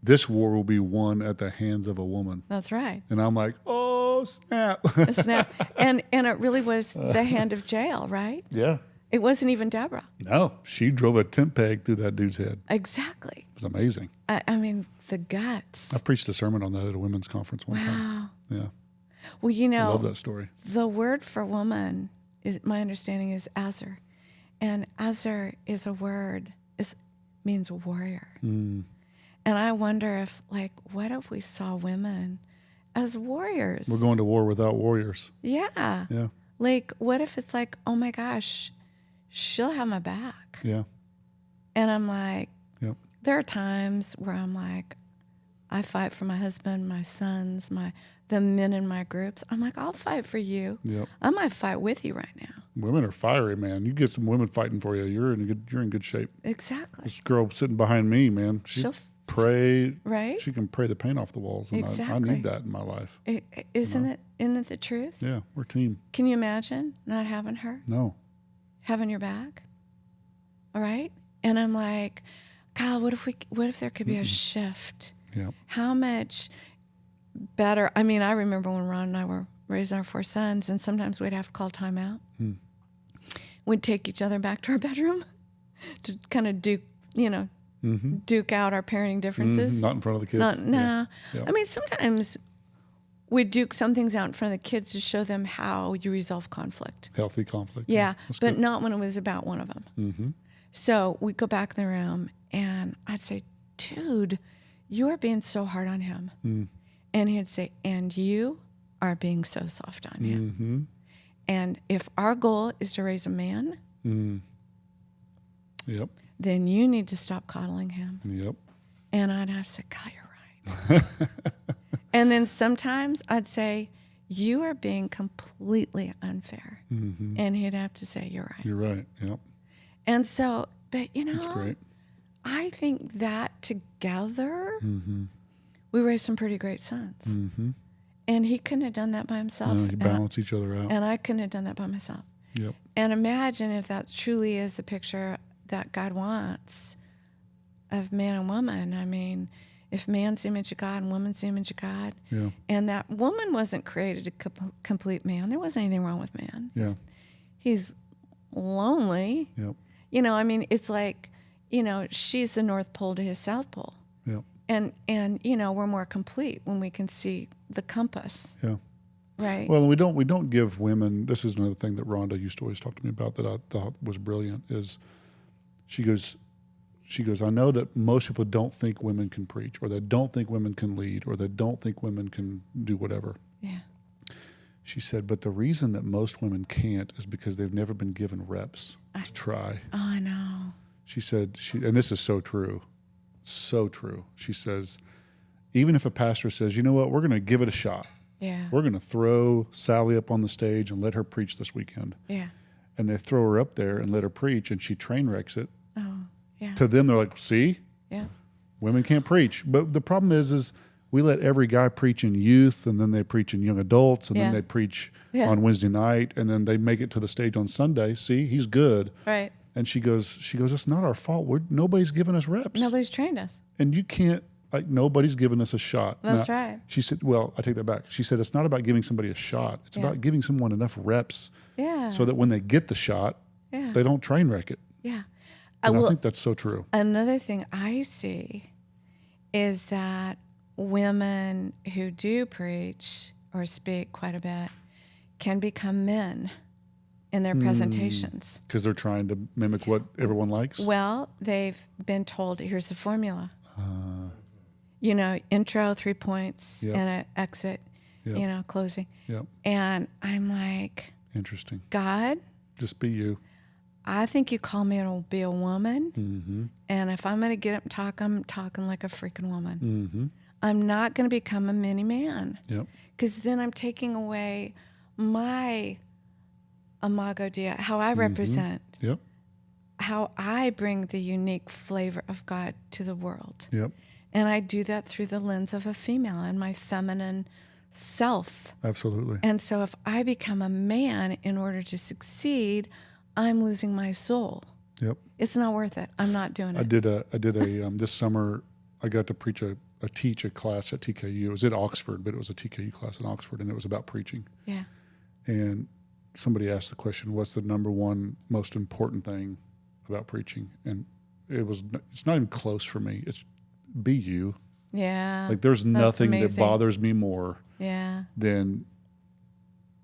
this war will be won at the hands of a woman. That's right. And I'm like, oh, snap. Snap. And it really was the hand of Jael, right? Yeah. It wasn't even Deborah. No, she drove a tent peg through that dude's head. Exactly. It was amazing. I mean, the guts. I preached a sermon on that at a women's conference one time. Yeah. Well, I love that story. The word for woman, my understanding, is Azer. And Azer is a word, means warrior. And I wonder if, what if we saw women as warriors? We're going to war without warriors. Yeah. Yeah. What if it's like, oh my gosh, she'll have my back. Yeah. And I'm like, there are times where I'm like, I fight for my husband, my sons, the men in my groups. I'm like, I'll fight for you. Yep. I might fight with you right now. Women are fiery, man. You get some women fighting for you, you're in good shape. Exactly. This girl sitting behind me, man, she'll pray. Right. She can pray the paint off the walls, and exactly. I need that in my life. Isn't it the truth? Yeah, we're a team. Can you imagine not having her? No. Having your back? All right? And I'm like, Kyle, what if there could be a shift? Yeah. How much better? I mean, I remember when Ron and I were raising our 4 sons, and sometimes we'd have to call time out. We'd take each other back to our bedroom to kind of duke out our parenting differences. Not in front of the kids. No. Yeah. I mean, sometimes we duke some things out in front of the kids to show them how you resolve conflict. Healthy conflict. Yeah, That's but good. not when it was about one of them. Mm-hmm. So we'd go back in the room, and I'd say, dude, you are being so hard on him. And he'd say, and you are being so soft on him. Mm-hmm. And if our goal is to raise a man, Yep. then you need to stop coddling him. Yep. And I'd have to say, God, you're right. And then sometimes I'd say, you are being completely unfair. And he'd have to say, you're right. You're right. Yep. And so, but That's great. I think that together, we raised some pretty great sons. And he couldn't have done that by himself. No, you balance each other out. And I couldn't have done that by myself. Yep. And imagine if that truly is the picture that God wants of man and woman. I mean, if man's the image of God and woman's the image of God, and that woman wasn't created to complete man, there wasn't anything wrong with man. Yeah. He's lonely. Yep. I mean, it's like, she's the North Pole to his South Pole. Yep. And we're more complete when we can see the compass. Yeah. Right. Well, we don't give women. This is another thing that Rhonda used to always talk to me about that I thought was brilliant. Is she goes, I know that most people don't think women can preach, or they don't think women can lead, or they don't think women can do whatever. Yeah. She said, but the reason that most women can't is because they've never been given reps to try. Oh, I know. She said, and this is so true. So true. She says, even if a pastor says, you know what, we're going to give it a shot. Yeah. We're going to throw Sally up on the stage and let her preach this weekend. Yeah. And they throw her up there and let her preach, and she train wrecks it. Oh, yeah. To them, they're like, see? Yeah. Women can't preach. But the problem is we let every guy preach in youth, and then they preach in young adults, and then they preach on Wednesday night, and then they make it to the stage on Sunday. See, he's good. Right. And she goes, it's not our fault. Nobody's giving us reps. Nobody's trained us. And you can't, nobody's giving us a shot. That's right. She said, well, I take that back. She said, it's not about giving somebody a shot. It's about giving someone enough reps so that when they get the shot, they don't train wreck it. Yeah. And I think that's so true. Another thing I see is that women who do preach or speak quite a bit can become men in their presentations. Because they're trying to mimic what everyone likes? Well, they've been told, here's the formula. Intro, 3 points, and an exit, closing. Yep. And I'm like, interesting. God, just be you. I think you call me to be a woman. And if I'm going to get up and talk, I'm talking like a freaking woman. I'm not going to become a mini man. Yep. Because then I'm taking away my imago Dei, how I represent, Yep. how I bring the unique flavor of God to the world. Yep. And I do that through the lens of a female and my feminine self. Absolutely. And so if I become a man in order to succeed, I'm losing my soul. Yep. It's not worth it. I'm not doing it. I did a this summer, I got to teach a class at TKU. It was at Oxford, but it was a TKU class in Oxford, and it was about preaching. Yeah. And somebody asked the question, what's the number one most important thing about preaching? And it's not even close for me. It's be you. Yeah. Like there's nothing that bothers me more than,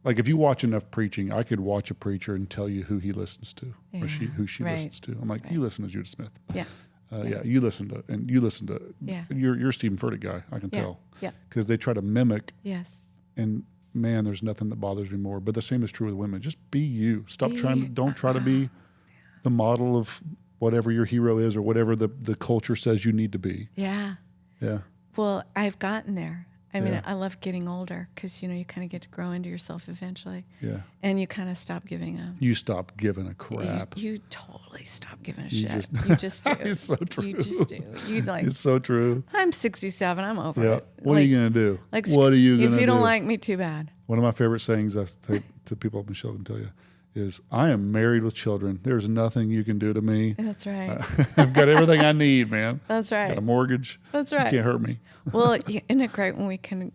like if you watch enough preaching, I could watch a preacher and tell you who he listens to or who she listens to. I'm like, you listen to Judah Smith. Yeah. You listen to, you're a Stephen Furtick guy, I can tell. Yeah. Because they try to mimic. Yes. And man, there's nothing that bothers me more. But the same is true with women. Just be you. Don't try to be the model of whatever your hero is or whatever the culture says you need to be. Yeah. Yeah. Well, I've gotten there. I mean, I love getting older because, you kind of get to grow into yourself eventually. Yeah. And you kind of stop giving a... You stop giving a crap. You totally stop giving a shit. Just, you just do. It's so true. You just do. You like... It's so true. I'm 67. I'm over it. What are you going to do? Like, what are you going to do? If you don't like me, too bad. One of my favorite sayings I say to people, Michelle can tell you, is I am married with children. There's nothing you can do to me. That's right. I've got everything I need, man. That's right. Got a mortgage. That's right. You can't hurt me. Well, isn't it great when we can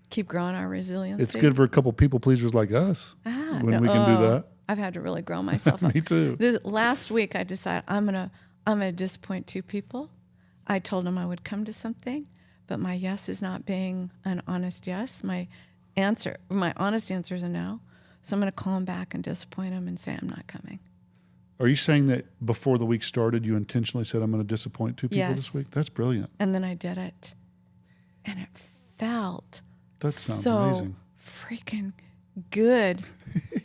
keep growing our resilience? It's good for a couple people pleasers like us when we can do that. I've had to really grow myself up. Me too. Last week I decided I'm gonna disappoint 2 people. I told them I would come to something, but my yes is not being an honest yes. My honest answer is a no. So I'm going to call them back and disappoint them and say I'm not coming. Are you saying that before the week started, you intentionally said, I'm going to disappoint 2 people this week? That's brilliant. And then I did it. And it felt that sounds so amazing. Freaking good.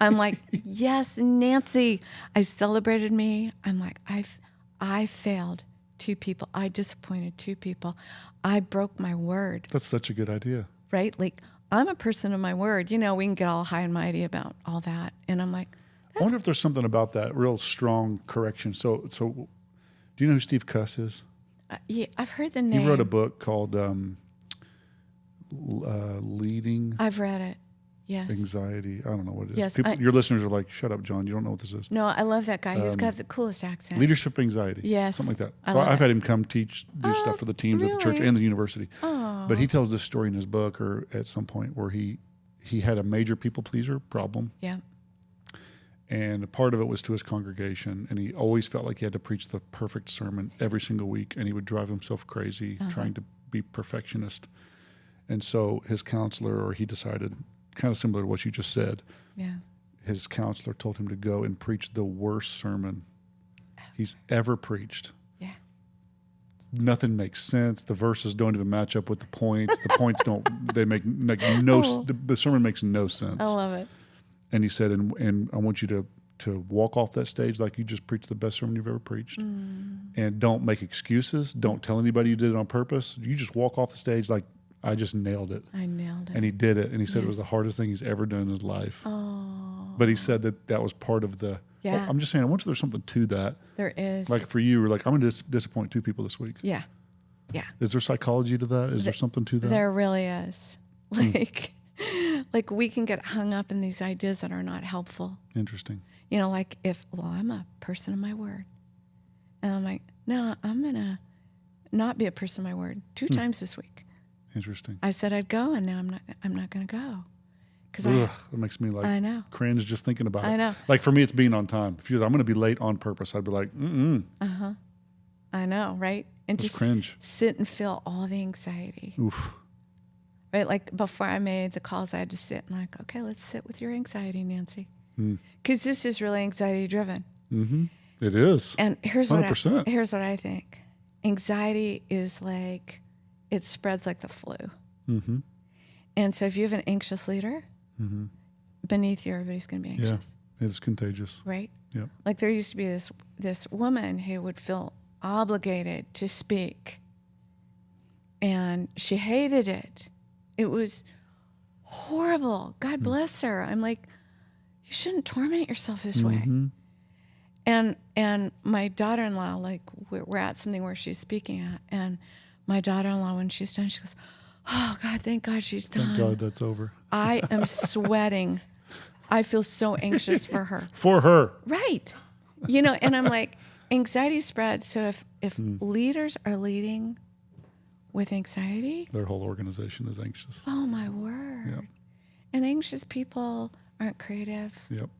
I'm like, yes, Nancy. I celebrated me. I'm like, I failed 2 people. I disappointed 2 people. I broke my word. That's such a good idea. Right? Like, I'm a person of my word. We can get all high and mighty about all that. And I'm like, I wonder if there's something about that real strong correction. So do you know who Steve Cuss is? Yeah, I've heard the name. He wrote a book called Leading. I've read it. Yes. Anxiety. I don't know what it is. Yes, your listeners are like, shut up, John. You don't know what this is. No, I love that guy. He's got the coolest accent. Leadership Anxiety. Yes. Something like that. So I've had him come do stuff for the teams at the church and the university. Oh. But he tells this story in his book or at some point where he had a major people pleaser problem. Yeah. And part of it was to his congregation. And he always felt like he had to preach the perfect sermon every single week. And he would drive himself crazy trying to be perfectionist. And so his counselor, or he decided, kind of similar to what you just said, his counselor told him to go and preach the worst sermon he's ever preached. Yeah. Nothing makes sense. The verses don't even match up with the points. The points they make the sermon makes no sense. I love it. And he said, and I want you to walk off that stage like you just preached the best sermon you've ever preached. And don't make excuses. Don't tell anybody you did it on purpose. You just walk off the stage like, I just nailed it. I nailed it. And he did it. And he said it was the hardest thing he's ever done in his life. Oh. But he said that was part of the... Yeah. Well, I'm just saying, I wonder if there's something to that. There is. Like for you, like, I'm going to disappoint 2 people this week. Yeah. Yeah. Is there psychology to that? Is there something to that? There really is. Like we can get hung up in these ideas that are not helpful. Interesting. Like I'm a person of my word. And I'm like, no, I'm going to not be a person of my word 2 times this week. Interesting. I said I'd go, and now I'm not going to go. It makes me I know. cringe just thinking about it. I know. Like for me, it's being on time. If I'm going to be late on purpose, I'd be like, I know, right? And Just just cringe. sit and feel all the anxiety. Oof. Right? Like before I made the calls, I had to sit and like, okay, let's sit with your anxiety, Nancy. Because this is really anxiety driven. Mm-hmm. It is. And here's 100%. Here's what I think. Anxiety is like, it spreads like the flu. Mm-hmm. And so if you have an anxious leader, beneath you, everybody's going to be anxious. Yeah, it is contagious. Right? Yep. Like there used to be this woman who would feel obligated to speak. And she hated it. It was horrible. God bless her. I'm like, you shouldn't torment yourself this way. And my daughter-in-law, like we're at something where she's speaking at, and my daughter-in-law, when she's done, she goes, oh God, thank God she's done. Thank God that's over. I am sweating. I feel so anxious for her. For her. Right. And I'm like, anxiety spreads. So if leaders are leading with anxiety, their whole organization is anxious. Oh my word. Yep. And anxious people aren't creative. Yep.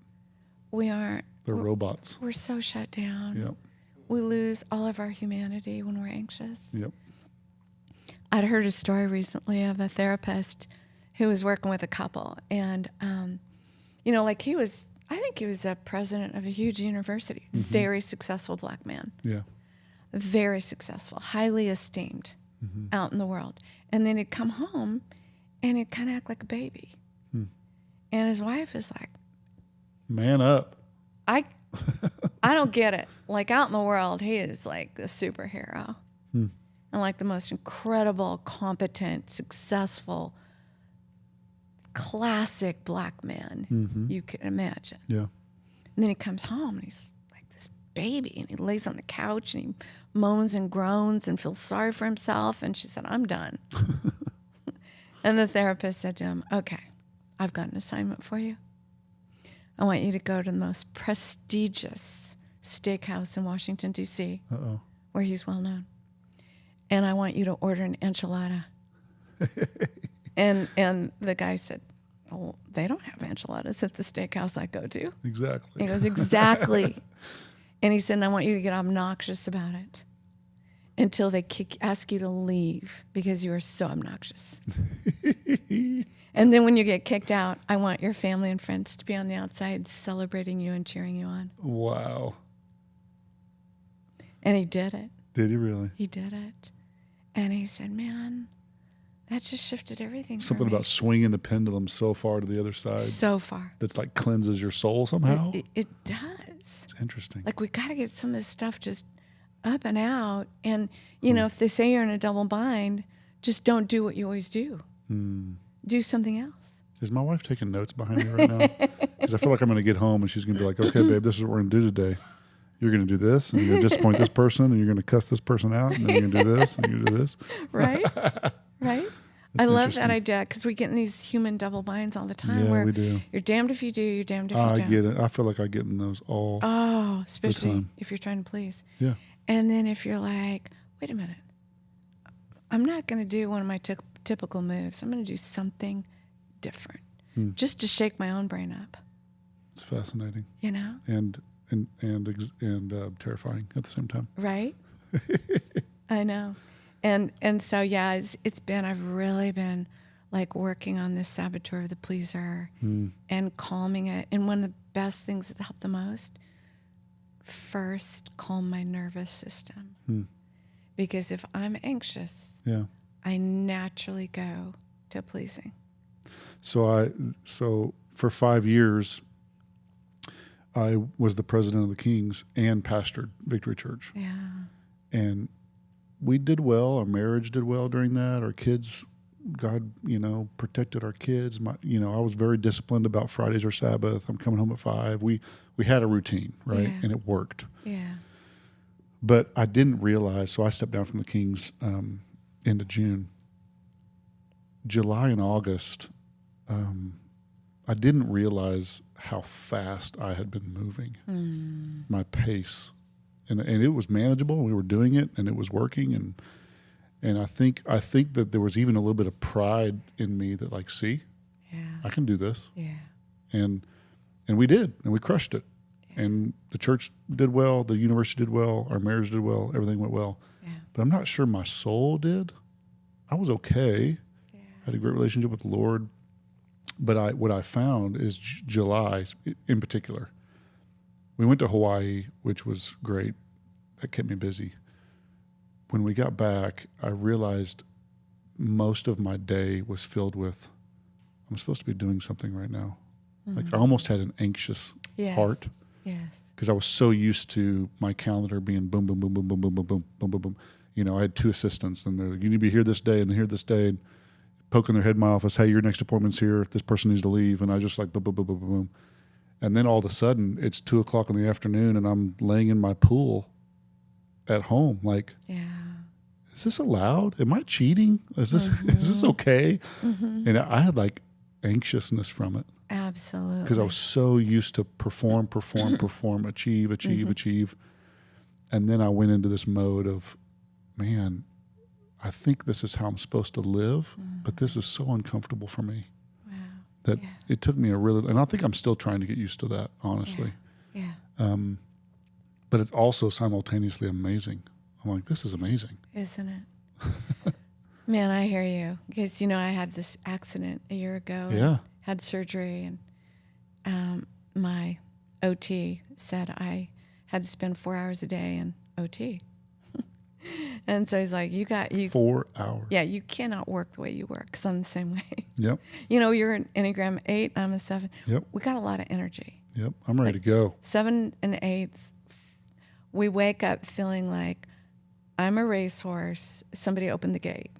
We aren't. They're robots. We're so shut down. Yep. We lose all of our humanity when we're anxious. Yep. I'd heard a story recently of a therapist who was working with a couple, and like I think he was a president of a huge university, very successful black man. Yeah. Very successful, highly esteemed out in the world. And then he'd come home and he'd kind of act like a baby. And his wife is like, man up. I don't get it. Like out in the world, he is like the superhero. and like the most incredible, competent, successful, classic black man you could imagine. Yeah. And then he comes home and he's like this baby, and he lays on the couch and he moans and groans and feels sorry for himself. And she said, I'm done. And the therapist said to him, okay, I've got an assignment for you. I want you to go to the most prestigious steakhouse in Washington, D.C., where he's well known. And I want you to order an enchilada. And the guy said, oh, they don't have enchiladas at the steakhouse I go to. Exactly. He goes, exactly. And he said, and I want you to get obnoxious about it until they ask you to leave because you are so obnoxious. And then when you get kicked out, I want your family and friends to be on the outside celebrating you and cheering you on. Wow. And he did it. Did he really? He did it. And he said, man, that just shifted everything. Something about swinging the pendulum so far to the other side. So far. That's like cleanses your soul somehow. It does. It's interesting. Like we got to get some of this stuff just up and out. And, you know, if they say you're in a double bind, just don't do what you always do. Do something else. Is my wife taking notes behind me right now? Because I feel like I'm going to get home and she's going to be like, okay, babe, this is what we're going to do today. You're going to do this, and you're going to disappoint this person, and you're going to cuss this person out, and then you're going to do this, and you're going to do this. Right? Right? I love that idea because we get in these human double binds all the time. Yeah, where we do. You're damned if you do, you're damned if you don't. I get it. I feel like I get in those all especially the time. if you're trying to please. Yeah. And then if you're like, wait a minute, I'm not going to do one of my typical moves. I'm going to do something different just to shake my own brain up. It's fascinating. You know? And terrifying at the same time. Right? I know. And so, yeah, I've really been like working on this saboteur of the pleaser and calming it. And one of the best things that helped the most, first, calm my nervous system. Because if I'm anxious, I naturally go to pleasing. So for 5 years, I was the president of the Kings and pastored Victory Church. Yeah. And we did well. Our marriage did well during that. Our kids, God, protected our kids. I was very disciplined about Fridays or Sabbath. I'm coming home at 5. We had a routine, right? Yeah. And it worked. Yeah. But I didn't realize, so I stepped down from the Kings into June. July and August, I didn't realize how fast I had been moving, my pace, and it was manageable. And we were doing it, and it was working, and I think that there was even a little bit of pride in me that, like, see, I can do this, and we did, and we crushed it, and the church did well, the university did well, our marriage did well, everything went well, but I'm not sure my soul did. I was okay. I had a great relationship with the Lord. But what I found is July, in particular, we went to Hawaii, which was great. That kept me busy. When we got back, I realized most of my day was filled with, I'm supposed to be doing something right now. Like I almost had an anxious heart. Yes. Because I was so used to my calendar being boom, boom, boom, boom, boom, boom, boom, boom, boom, boom, boom. I had 2 assistants, and they're like, you need to be here this day and here this day. And poking their head in my office, hey, your next appointment's here. This person needs to leave. And I just like, boom, boom, boom, boom, boom. And then all of a sudden, it's 2:00 in the afternoon, and I'm laying in my pool at home. Like, is this allowed? Am I cheating? Is this okay? And I had like anxiousness from it. Absolutely. Because I was so used to perform, achieve. And then I went into this mode of, man, I think this is how I'm supposed to live, but this is so uncomfortable for me that it took me and I think I'm still trying to get used to that, honestly. But it's also simultaneously amazing. I'm like, this is amazing. Isn't it? Man, I hear you. Because, I had this accident a year ago. Yeah. Had surgery, and my OT said I had to spend 4 hours a day in OT. And so he's like, 4 hours. Yeah, you cannot work the way you work, because I'm the same way. Yep. You're an Enneagram 8, I'm a 7. Yep. We got a lot of energy. Yep, I'm ready to go. 7 and 8s, we wake up feeling like I'm a racehorse. Somebody open the gate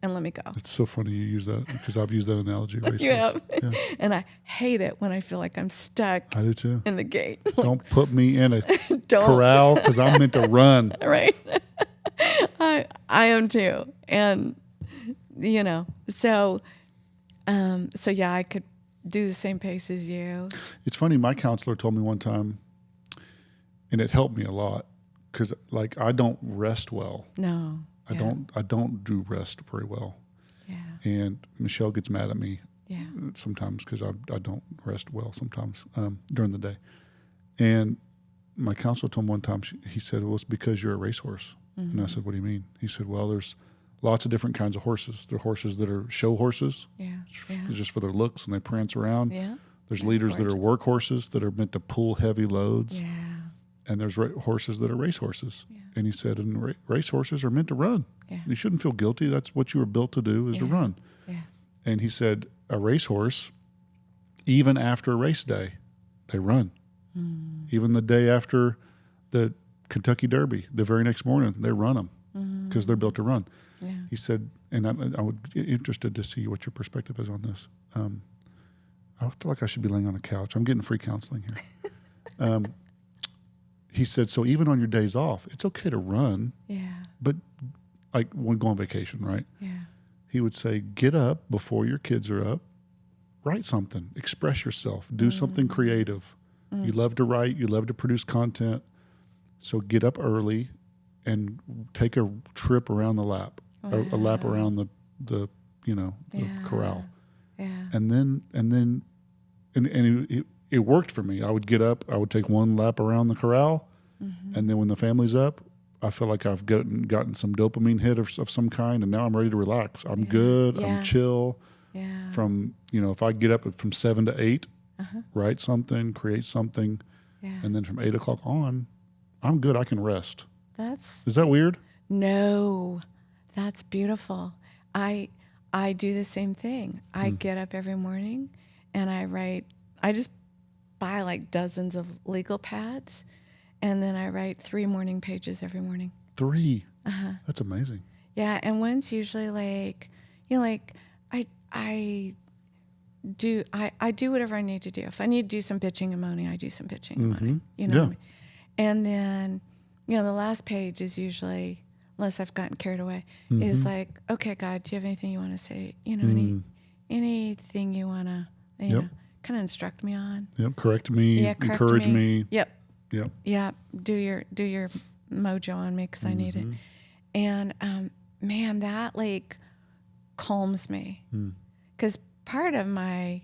and let me go. It's so funny you use that because I've used that analogy. You have? Yeah. And I hate it when I feel like I'm stuck I do too. in the gate. Don't put me in a Don't. corral because I'm meant to run. Right. I am too. And, so yeah, I could do the same pace as you. It's funny. My counselor told me one time, and it helped me a lot because like I don't rest well. No. I don't do rest very well. Yeah. And Michelle gets mad at me sometimes because I don't rest well sometimes during the day. And my counselor told me one time, he said, well, it's because you're a racehorse. Mm-hmm. And I said, what do you mean? He said, well, there's lots of different kinds of horses. There are horses that are show horses, just for their looks, and they prance around. Yeah. There's leaders that are work horses that are meant to pull heavy loads. Yeah. And there's horses that are race horses. Yeah. And he said, and race horses are meant to run. Yeah. You shouldn't feel guilty. That's what you were built to do, is to run. Yeah. And he said, a racehorse, even after a race day, they run. Mm. Even the day after the Kentucky Derby, the very next morning, they run them because they're built to run. Yeah. He said, and I would be interested to see what your perspective is on this. I feel like I should be laying on a couch. I'm getting free counseling here. He said, so even on your days off, it's okay to run. Yeah. But like when go on vacation, right? Yeah. He would say, get up before your kids are up, write something, express yourself, do something creative. You love to write, you love to produce content. So get up early and take a trip around the lap, a lap around the corral. Yeah. And then it worked for me. I would get up, I would take one lap around the corral, and then when the family's up, I feel like I've gotten some dopamine hit of some kind, and now I'm ready to relax. I'm good. I'm chill. Yeah. From if I get up from 7 to 8, write something, create something, and then from 8 o'clock on, I'm good. I can rest. Is that weird? No, that's beautiful. I do the same thing. I get up every morning and I write. I just buy like dozens of legal pads, and then I write 3 morning pages every morning. 3? That's amazing. Yeah, and one's usually like, I do whatever I need to do. If I need to do some pitching and moaning, I do some pitching and moaning. You know what I mean? And then, the last page is usually, unless I've gotten carried away, is like, okay, God, do you have anything you want to say? Anything you want to, kind of instruct me on? Yep. Correct me. Encourage me. Yep. Do your mojo on me because I need it. And man, that like calms me because part of my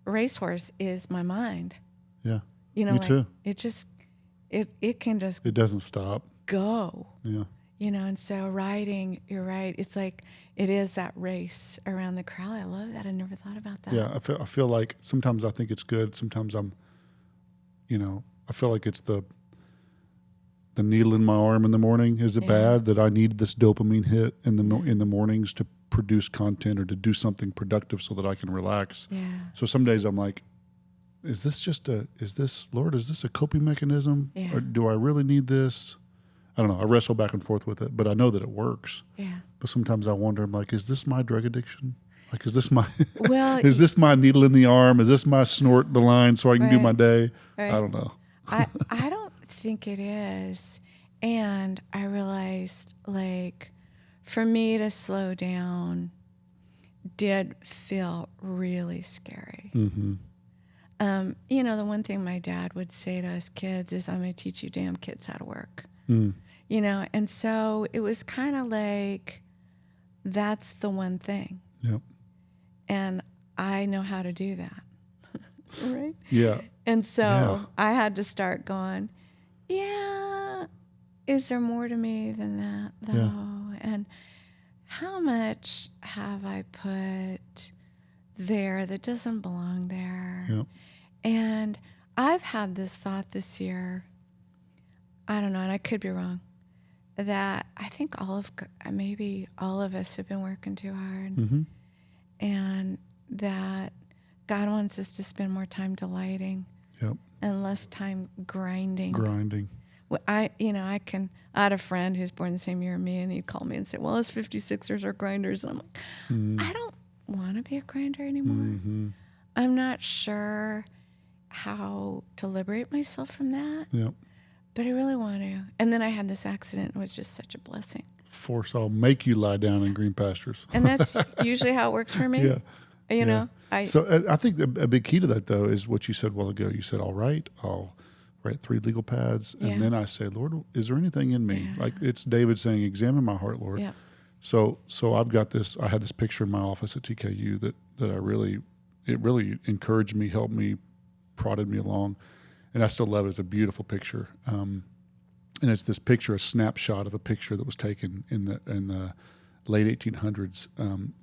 racehorse is my mind. Yeah. Me too. It just it can just it doesn't stop. Go. Yeah. And so writing, you're right. It's like it is that race around the corral. I love that. I never thought about that. Yeah, I feel like sometimes I think it's good. Sometimes I feel like it's the needle in my arm in the morning. Is it bad that I need this dopamine hit in the mornings to produce content or to do something productive so that I can relax? Yeah. So some days I'm like, is this Lord, is this a coping mechanism? Yeah. Or do I really need this? I don't know. I wrestle back and forth with it, but I know that it works. Yeah. But sometimes I wonder, I'm like, is this my drug addiction? Like, is this my is this my needle in the arm? Is this my snort the line so I can do my day? Right. I don't know. I don't think it is. And I realized, like, for me to slow down did feel really scary. Mm-hmm. The one thing my dad would say to us kids is, I'm going to teach you damn kids how to work. And so it was kind of like, that's the one thing. Yep. And I know how to do that. Right? Yeah. And so I had to start going, is there more to me than that, though? Yeah. And how much have I put there that doesn't belong there? Yep. And I've had this thought this year, I don't know, and I could be wrong, that I think maybe all of us have been working too hard, and that God wants us to spend more time delighting and less time grinding. I had a friend who's born the same year as me, and he'd call me and say, well, us 56ers are grinders. And I'm like, I don't want to be a grinder anymore. I'm not sure how to liberate myself from that. Yep. But I really want to. And then I had this accident. It was just such a blessing. Force, I'll make you lie down in green pastures. And that's usually how it works for me. Yeah. You know? So I think a big key to that, though, is what you said a while ago. You said, all right, I'll write 3 legal pads. And then I say, Lord, is there anything in me? Like it's David saying, examine my heart, Lord. Yeah. So I've got this, I had this picture in my office at TKU that it really encouraged me, helped me, prodded me along. And I still love it. It's a beautiful picture. And it's this picture, a snapshot of a picture that was taken in the late 1800s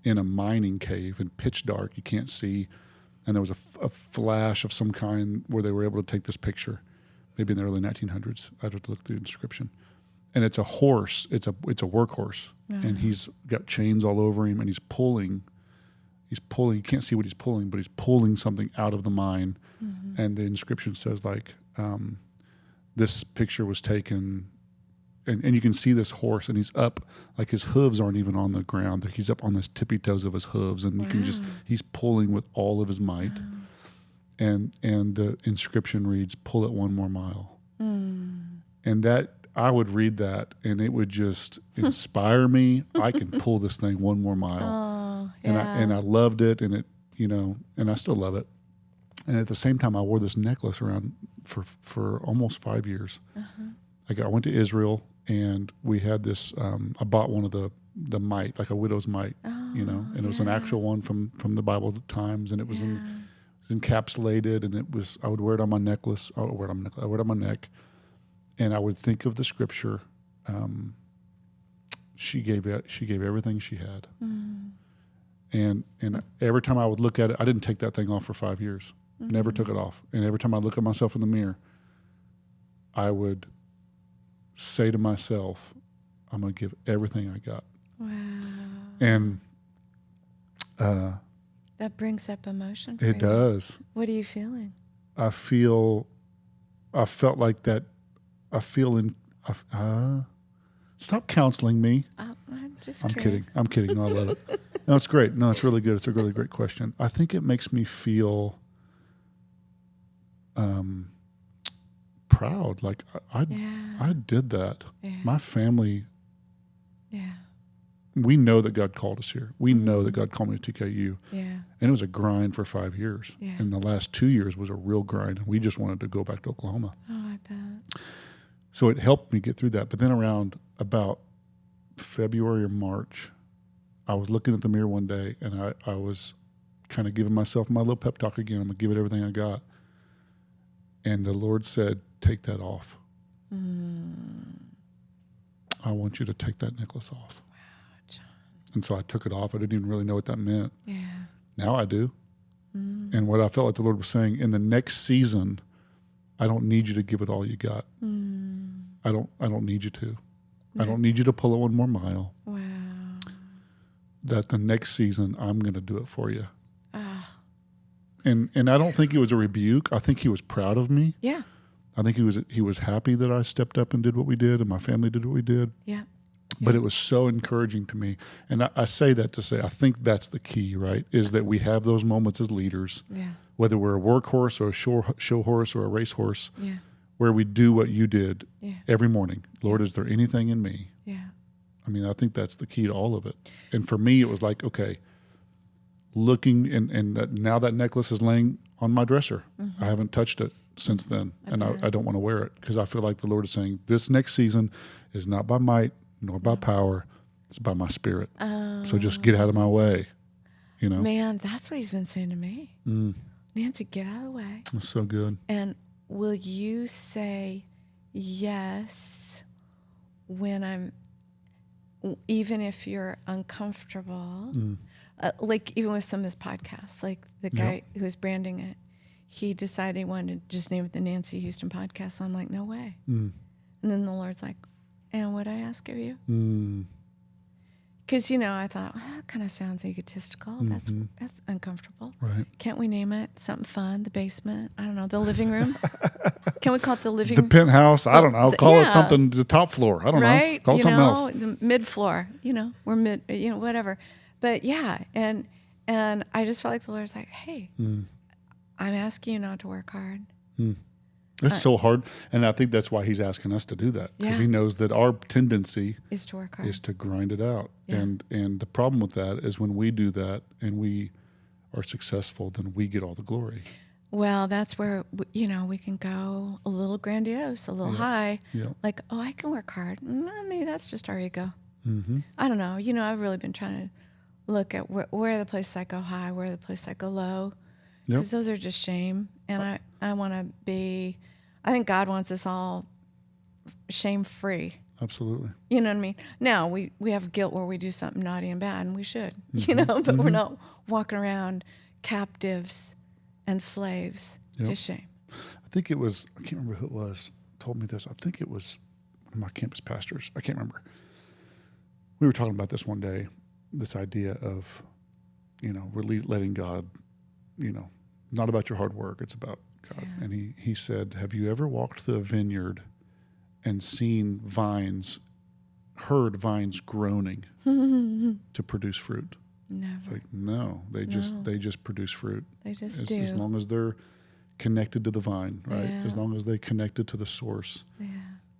in a mining cave in pitch dark. You can't see. And there was a flash of some kind where they were able to take this picture, maybe in the early 1900s. I'd have to look through the description. And it's a horse. It's a workhorse. And he's got chains all over him, and he's pulling. You can't see what he's pulling, but he's pulling something out of the mine. And the inscription says, like, this picture was taken, and you can see this horse, and he's up, like his hooves aren't even on the ground. He's up on the tippy toes of his hooves, and you can he's pulling with all of his might. And the inscription reads, pull it 1 more mile. And that, I would read that, and it would just inspire me. I can pull this thing 1 more mile. And I loved it, and it, and I still love it. And at the same time, I wore this necklace around for almost 5 years. I went to Israel, and we had this. I bought one of the mite, like a widow's mite, and it was an actual one from the Bible times, and it was encapsulated, and it was. I would wear it on my necklace. I would wear it on my neck, and I would think of the scripture. She gave everything she had. And every time I would look at it, I didn't take that thing off for 5 years. Never took it off. And every time I look at myself in the mirror, I would say to myself, I'm going to give everything I got. Wow. And that brings up emotion for you. It does. What are you feeling? I felt like that. I feel stop counseling me. I'm just I'm curious. kidding. I'm kidding. No, I love it. No, it's great. No, it's really good. It's a really great question. I think it makes me feel proud. Like I did that. Yeah. My family, Yeah. we know that God called us here. We know that God called me to TKU. Yeah. And it was a grind for 5 years. Yeah. And the last 2 years was a real grind. And we just wanted to go back to Oklahoma. Oh, I bet. So it helped me get through that. But then around about February or March, I was looking at the mirror one day, and I was kind of giving myself my little pep talk again. I'm going to give it everything I got. And the Lord said, take that off. I want you to take that necklace off. Wow, Jon. And so I took it off. I didn't even really know what that meant. Yeah. Now I do. And what I felt like the Lord was saying, in the next season, I don't need you to give it all you got. I don't need you to. I don't need you to pull it 1 more mile. Wow. That the next season, I'm going to do it for you. Ah. And I don't think it was a rebuke. I think he was proud of me. Yeah. I think he was happy that I stepped up and did what we did, and my family did what we did. Yeah. But it was so encouraging to me. And I say that to say, I think that's the key, right? Is that we have those moments as leaders, whether we're a workhorse or a show horse or a race horse, where we do what you did every morning. Lord, is there anything in me? Yeah. I mean, I think that's the key to all of it. And for me, it was like, okay, looking, and now that necklace is laying on my dresser. I haven't touched it since then, and I don't want to wear it because I feel like the Lord is saying, this next season is not by might nor by power, it's by my spirit. So just get out of my way, Man, that's what he's been saying to me. Nancy, get out of the way. That's so good. And will you say yes when even if you're uncomfortable, like even with some of his podcasts, like the guy who's branding it, he decided he wanted to just name it the Nancy Houston Podcast. I'm like, no way. And then the Lord's like, and what I ask of you? Because, I thought, well, that kind of sounds egotistical. That's uncomfortable. Right. Can't we name it something fun? The basement? I don't know. The living room? Can we call it the living The room? penthouse? I don't know. Call it something, the top floor. I don't know. Call it something else. The mid floor. We're mid, whatever. But yeah, and I just felt like the Lord's like, hey, I'm asking you not to work hard. It's so hard. And I think that's why he's asking us to do that. Because he knows that our tendency is to work hard. Is to grind it out. Yeah. And the problem with that is when we do that and we are successful, then we get all the glory. Well, that's where, we can go a little grandiose, a little high. Yeah. Like, oh, I can work hard. Maybe that's just our ego. Mm-hmm. I don't know. I've really been trying to look at where are the places I go high, where are the places I go low. Because those are just shame. And I want to I think God wants us all shame-free. Absolutely. You know what I mean? Now, we have guilt where we do something naughty and bad, and we should, but we're not walking around captives and slaves to shame. I think it was, I can't remember who it was, told me this. I think it was one of my campus pastors. I can't remember. We were talking about this one day, this idea of, really letting God, not about your hard work, it's about God. Yeah. And he said, have you ever walked through a vineyard and seen heard vines groaning to produce fruit? Never. It's like, no, they just produce fruit. They just do. As long as they're connected to the vine, right? Yeah. As long as they're connected to the source, yeah.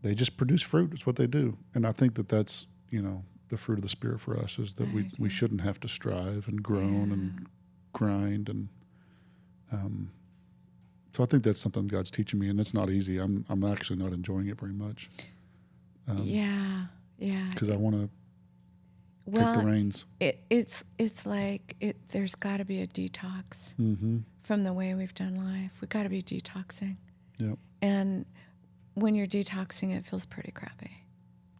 They just produce fruit. It's what they do. And I think that's, the fruit of the Spirit for us is that we shouldn't have to strive and groan and grind. And so I think that's something God's teaching me, and it's not easy. I'm actually not enjoying it very much. Yeah. Because I want to take the reins. It's like there's got to be a detox from the way we've done life. We've got to be detoxing. Yep. And when you're detoxing, it feels pretty crappy.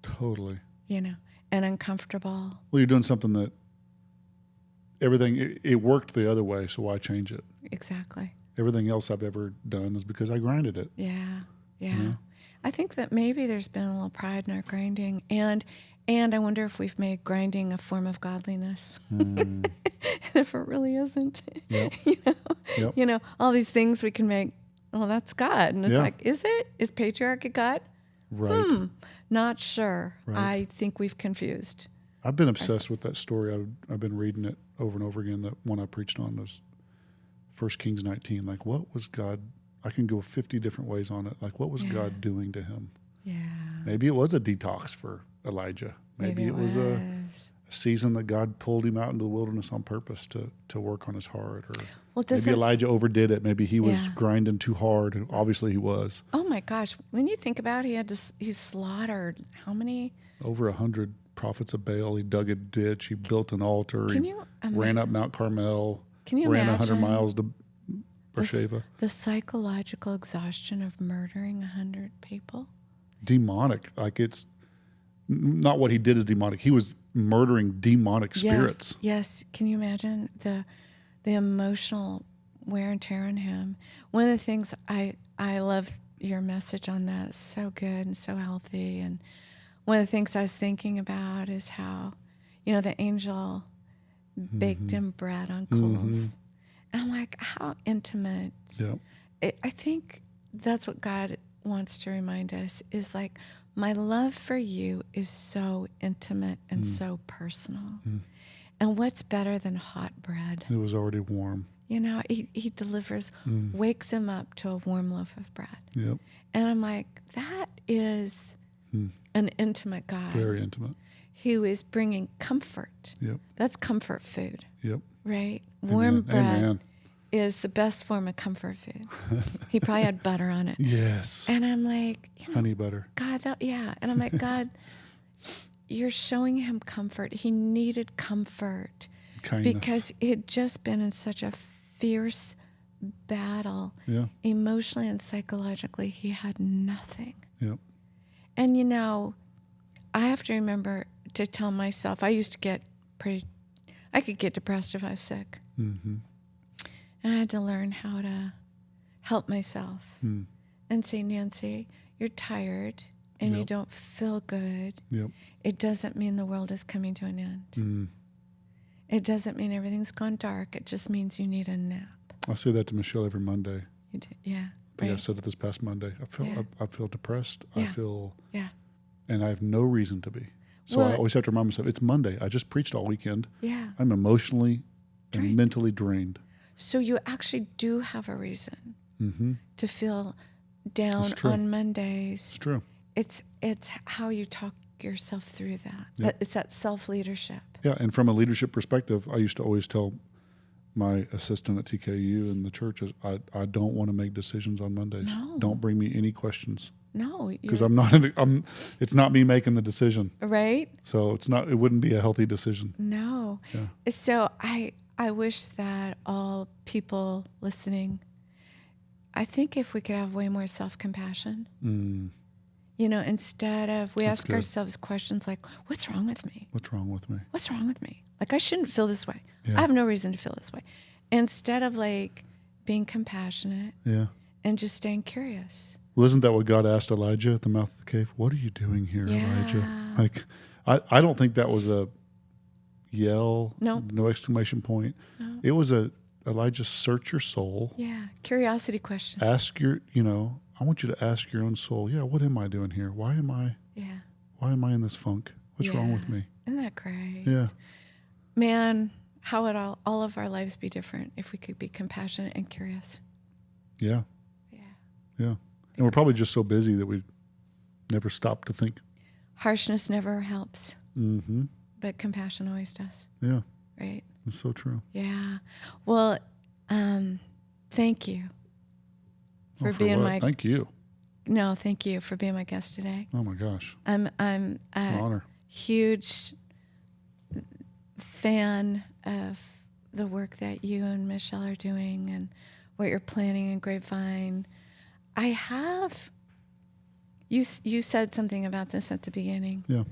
Totally. And uncomfortable. Well, you're doing something that it worked the other way, so why change it? Exactly. Everything else I've ever done is because I grinded it. Yeah. I think that maybe there's been a little pride in our grinding, and I wonder if we've made grinding a form of godliness. And if it really isn't. Yep. All these things we can make, well, that's God. And it's like, is it? Is patriarchy God? Right. Not sure. Right. I think we've confused. I've been obsessed with that story. I've been reading it over and over again. That one I preached on was 1 Kings 19. Like, what was God? I can go 50 different ways on it. Like, what was God doing to him? Yeah. Maybe it was a detox for Elijah. Maybe it was a season that God pulled him out into the wilderness on purpose to work on his heart. Or maybe Elijah overdid it. Maybe he was grinding too hard. And obviously he was. Oh my gosh. When you think about it, he slaughtered how many? Over 100 prophets of Baal. He dug a ditch. He built an altar. He ran up Mount Carmel. Can you ran imagine 100 miles to Beersheba. The psychological exhaustion of murdering 100 people? Demonic. Like, it's not what he did is demonic. He was murdering demonic spirits. Yes. Can you imagine the emotional wear and tear on him? One of the things I love your message on that. It's so good and so healthy. And one of the things I was thinking about is how, the angel baked him bread on coals. And I'm like, how intimate. Yep. I think that's what God wants to remind us is like, my love for you is so intimate and so personal. And what's better than hot bread? It was already warm. He delivers, wakes him up to a warm loaf of bread. Yep. And I'm like, that is an intimate God. Very intimate. Who is bringing comfort. Yep. That's comfort food. Yep. Right? Amen. Warm bread Amen. is the best form of comfort food. He probably had butter on it. Yes. And I'm like, honey butter. God, And I'm like, God, you're showing him comfort. He needed comfort. Kindness. Because he had just been in such a fierce battle. Yeah. Emotionally and psychologically, he had nothing. Yep. And I have to remember to tell myself, I used to get I could get depressed if I was sick. And I had to learn how to help myself and say, Nancy, you're tired. and you don't feel good, it doesn't mean the world is coming to an end. It doesn't mean everything's gone dark. It just means you need a nap. I say that to Michelle every Monday. You do, yeah. I think I said it this past Monday. I feel depressed. Yeah. I feel, yeah. and I have no reason to be. So I always have to remind myself, it's Monday. I just preached all weekend. Yeah. I'm emotionally and mentally drained. So you actually do have a reason to feel down on Mondays. It's true. It's how you talk yourself through that. Yep. It's that self-leadership. Yeah, and from a leadership perspective, I used to always tell my assistant at TKU and the churches, I don't want to make decisions on Mondays. No. Don't bring me any questions. No, because it's not me making the decision. Right. So it wouldn't be a healthy decision. No. Yeah. So I wish that all people listening, I think if we could have way more self-compassion, instead of, we ask ourselves questions like, what's wrong with me? What's wrong with me? What's wrong with me? Like, I shouldn't feel this way. Yeah. I have no reason to feel this way. Instead of like being compassionate and just staying curious. Well, isn't that what God asked Elijah at the mouth of the cave? What are you doing here, Elijah? Like, I don't think that was a yell, no exclamation point. No. It was Elijah, search your soul. Yeah, curiosity question. Ask I want you to ask your own soul, what am I doing here? Why am I in this funk? What's wrong with me? Isn't that great? Yeah. Man, how would all of our lives be different if we could be compassionate and curious? Yeah. Yeah. Yeah. And we're probably just so busy that we never stop to think. Harshness never helps. Mm-hmm. But compassion always does. Yeah. Right? It's so true. Yeah. Well, thank you for being my... Thank you. No, thank you for being my guest today. Oh, my gosh. I'm it's an honor. Huge fan of the work that you and Michelle are doing and what you're planning in Grapevine. You said something about this at the beginning. Yeah.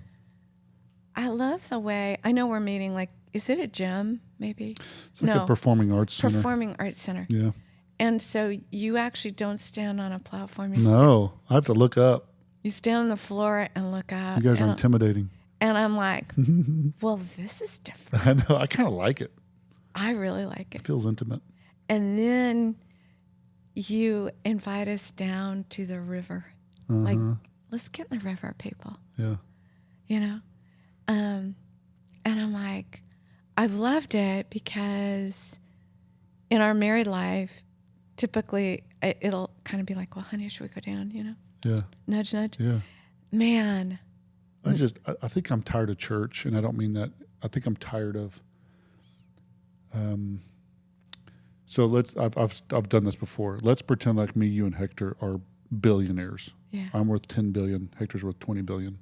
I love the way, I know we're meeting, like, is it a gym, maybe? It's like a performing arts center. Performing arts center. Yeah. And so you actually don't stand on a platform. I have to look up. You stand on the floor and look up. You guys are intimidating. And I'm like, well, this is different. I know. I kind of like it. I really like it. It feels intimate. And then you invite us down to the river. Like, let's get in the river, people. Yeah. And I'm like, I've loved it because in our married life, typically it'll kind of be like, well, honey, should we go down, Yeah. Nudge, nudge. Yeah. Man. I think I'm tired of church, and I don't mean that. I think I'm tired of, so I've done this before. Let's pretend like me, you, and Hector are billionaires. Yeah. I'm worth 10 billion. Hector's worth 20 billion.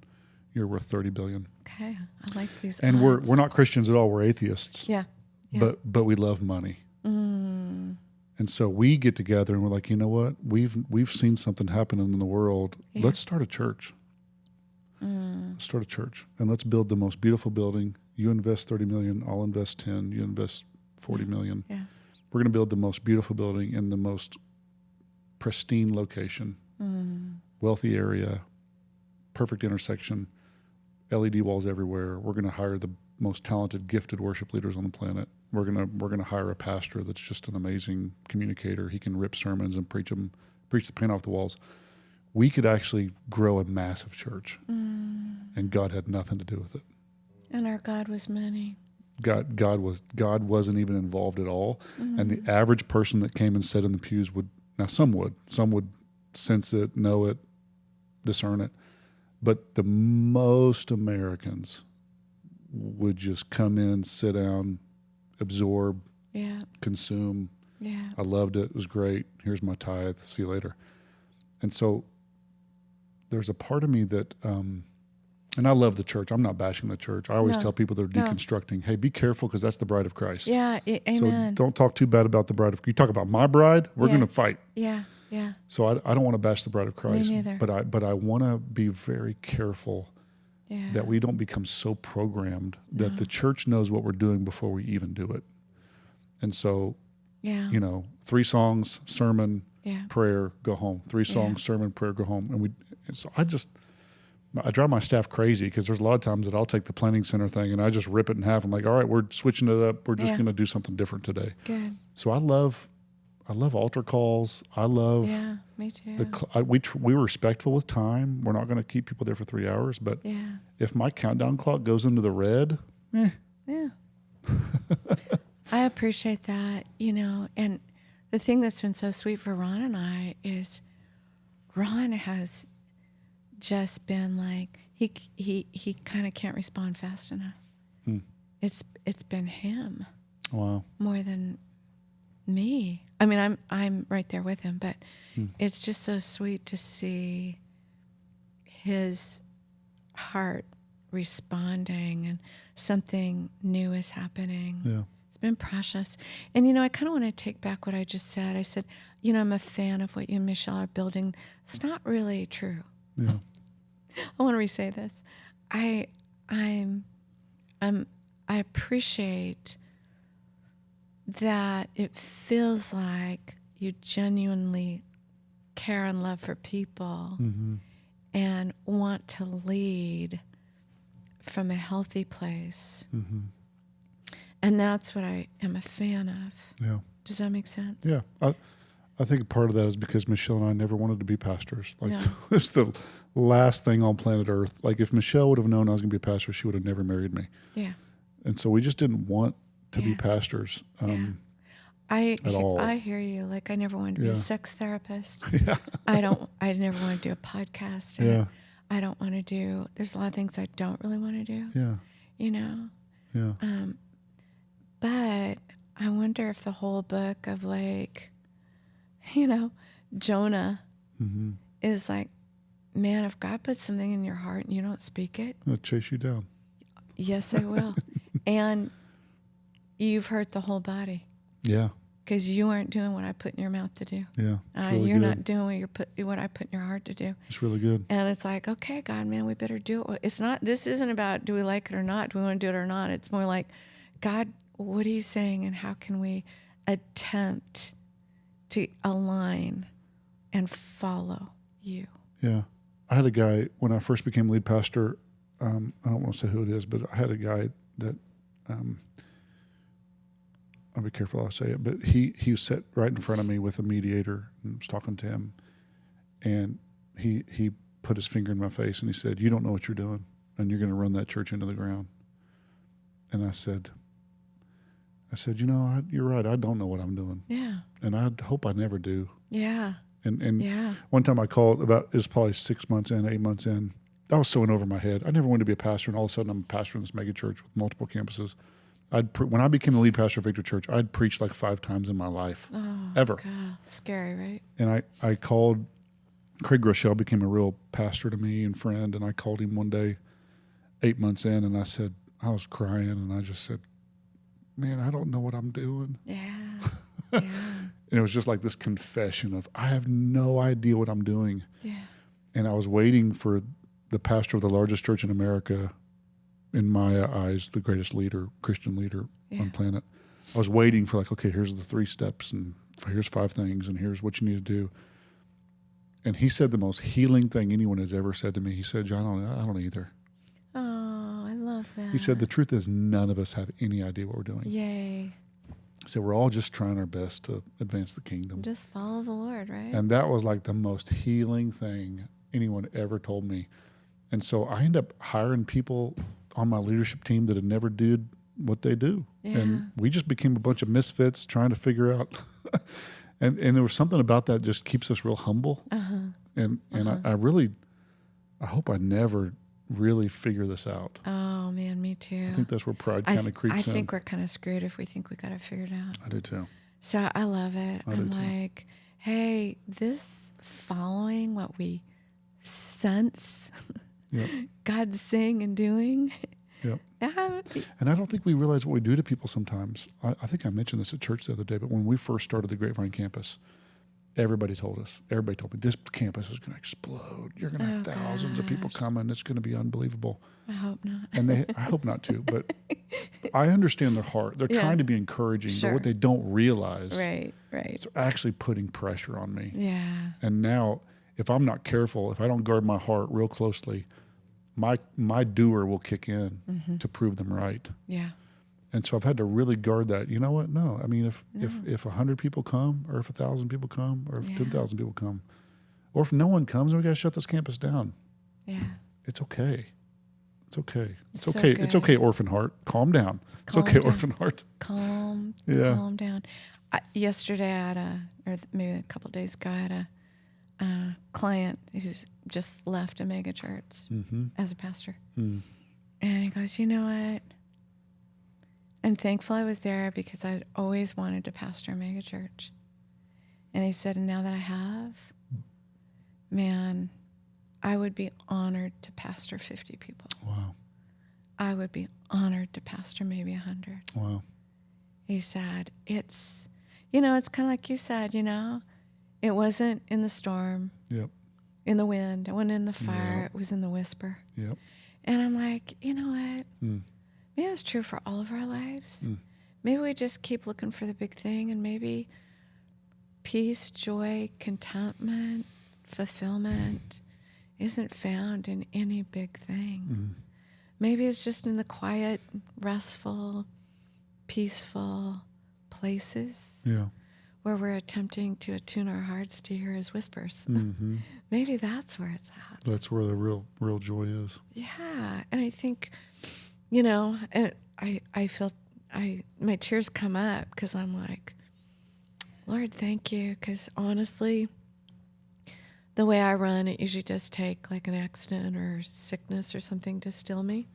You're worth 30 billion. Okay. I like these. And odds. we're not Christians at all. We're atheists. Yeah. But we love money. And so we get together and we're like, you know what? We've seen something happening in the world. Yeah. Let's start a church. Let's start a church and let's build the most beautiful building. You invest 30 million. I'll invest 10. You invest 40 million. Yeah. We're going to build the most beautiful building in the most pristine location, wealthy area, perfect intersection, LED walls everywhere. We're going to hire the most talented, gifted worship leaders on the planet. We're gonna hire a pastor that's just an amazing communicator. He can rip sermons and preach the paint off the walls. We could actually grow a massive church, and God had nothing to do with it. And our God was many. God wasn't even involved at all. And the average person that came and sat in the pews some would sense it, know it, discern it, but the most Americans would just come in, sit down, absorb, consume. Yeah. I loved it. It was great. Here's my tithe. See you later. And so there's a part of me that, and I love the church. I'm not bashing the church. I always tell people that are deconstructing, hey, be careful because that's the bride of Christ. Yeah, amen. So don't talk too bad about the bride of Christ. You talk about my bride, we're going to fight. Yeah, yeah. So I don't want to bash the bride of Christ. Me neither. But I want to be very careful that we don't become so programmed that the church knows what we're doing before we even do it. And so, 3 songs, sermon, prayer, go home. 3 songs, sermon, prayer, go home. And so I drive my staff crazy because there's a lot of times that I'll take the planning center thing and I just rip it in half. I'm like, all right, we're switching it up. We're just going to do something different today. Good. So I love altar calls. I love. Yeah, me too. We were respectful with time. We're not going to keep people there for 3 hours. But if my countdown clock goes into the red, Yeah. I appreciate that, and the thing that's been so sweet for Ron and I is Ron has just been like, he kind of can't respond fast enough. It's been him. Wow. More than me. I mean, I'm right there with him, but it's just so sweet to see his heart responding and something new is happening. Yeah. It's been precious. And, I kind of want to take back what I just said. I said, I'm a fan of what you and Michelle are building. It's not really true. Yeah. I want to re-say this. I appreciate that it feels like you genuinely care and love for people and want to lead from a healthy place. And that's what I am a fan of. Yeah. Does that make sense? Yeah. I think part of that is because Michelle and I never wanted to be pastors. Like, it's the last thing on planet Earth. Like, if Michelle would have known I was going to be a pastor, she would have never married me. Yeah. And so we just didn't want to be pastors at all. I hear you. Like, I never wanted to be a sex therapist. I never want to do a podcast. I don't want to do, there's a lot of things I don't really want to do. Yeah. Yeah. But I wonder if the whole book of Jonah is like, man, if God puts something in your heart and you don't speak it, I'll chase you down. Yes, I will. And you've hurt the whole body. Yeah. Because you aren't doing what I put in your mouth to do. Yeah. You're not doing what I put in your heart to do. It's really good. And it's like, okay, God, man, we better do it. This isn't about do we like it or not, do we want to do it or not. It's more like, God, what are you saying and how can we attempt to align and follow you? Yeah. I had a guy, when I first became lead pastor, I don't want to say who it is, but I had a guy that, I'll be careful how I say it, but he sat right in front of me with a mediator and I was talking to him, and he put his finger in my face and he said, you don't know what you're doing and you're going to run that church into the ground. And I said, you're right. I don't know what I'm doing. Yeah. And I hope I never do. Yeah. And one time I called it was probably 6 months in, 8 months in. I was so in over my head. I never wanted to be a pastor, and all of a sudden I'm a pastor in this mega church with multiple campuses. When I became the lead pastor of Victory Church, I'd preached like 5 times in my life, ever. God, scary, right? And I called, Craig Rochelle became a real pastor to me and friend, and I called him one day, 8 months in, and I was crying, and I just said, man, I don't know what I'm doing. Yeah. And it was just like this confession of, I have no idea what I'm doing. Yeah. And I was waiting for the pastor of the largest church in America, in my eyes, the greatest leader, Christian leader on planet. I was waiting for okay, here's the 3 steps and here's 5 things and here's what you need to do. And he said the most healing thing anyone has ever said to me. He said, John, I don't either. Oh, I love that. He said, the truth is none of us have any idea what we're doing. Yay. He said, we're all just trying our best to advance the kingdom. Just follow the Lord, right? And that was like the most healing thing anyone ever told me. And so I ended up hiring people on my leadership team that had never did what they do. Yeah. And we just became a bunch of misfits trying to figure out. and there was something about that just keeps us real humble. And I hope I never really figure this out. Oh, man, me too. I think that's where pride kind of creeps in. I think we're kind of screwed if we think we got to figure it out. I do too. So I love it. I'm do too. like, hey, this following what we sense God's saying and doing. Yep. And I don't think we realize what we do to people sometimes. I think I mentioned this at church the other day, but when we first started the Grapevine campus, everybody told me, this campus is going to explode. You're going to have thousands of people coming. It's going to be unbelievable. I hope not. And I hope not too, but I understand their heart. They're trying to be encouraging, but what they don't realize is they're actually putting pressure on me. Yeah. And now, if I'm not careful, if I don't guard my heart real closely, my doer will kick in to prove them right. Yeah. And so I've had to really guard that. You know what? No. I mean, if 100 people come, or if 1,000 people come, or if 10,000 people come, or if no one comes, we got to shut this campus down. Yeah. It's okay. It's okay. It's So okay. good. It's okay, orphan heart. Calm down. It's okay, orphan heart. Calm down. Yesterday or maybe a couple of days ago, I had a client who's just left a mega church as a pastor. And he goes, you know what? I'm thankful I was there because I'd always wanted to pastor a mega church. And he said, and now that I have, man, I would be honored to pastor 50 people. Wow. I would be honored to pastor maybe 100. Wow. He said, it's kind of like you said, it wasn't in the storm, Yep. in the wind, it wasn't in the fire, Yep. it was in the whisper. Yep. And I'm like, you know what? Maybe that's true for all of our lives. Maybe we just keep looking for the big thing, and maybe peace, joy, contentment, fulfillment isn't found in any big thing. Maybe it's just in the quiet, restful, peaceful places where we're attempting to attune our hearts to hear his whispers. Maybe that's where it's at. That's where the real joy is. Yeah. And I think, I feel my tears come up because I'm like, Lord, thank you. Because honestly, the way I run, it usually does take like an accident or sickness or something to still me.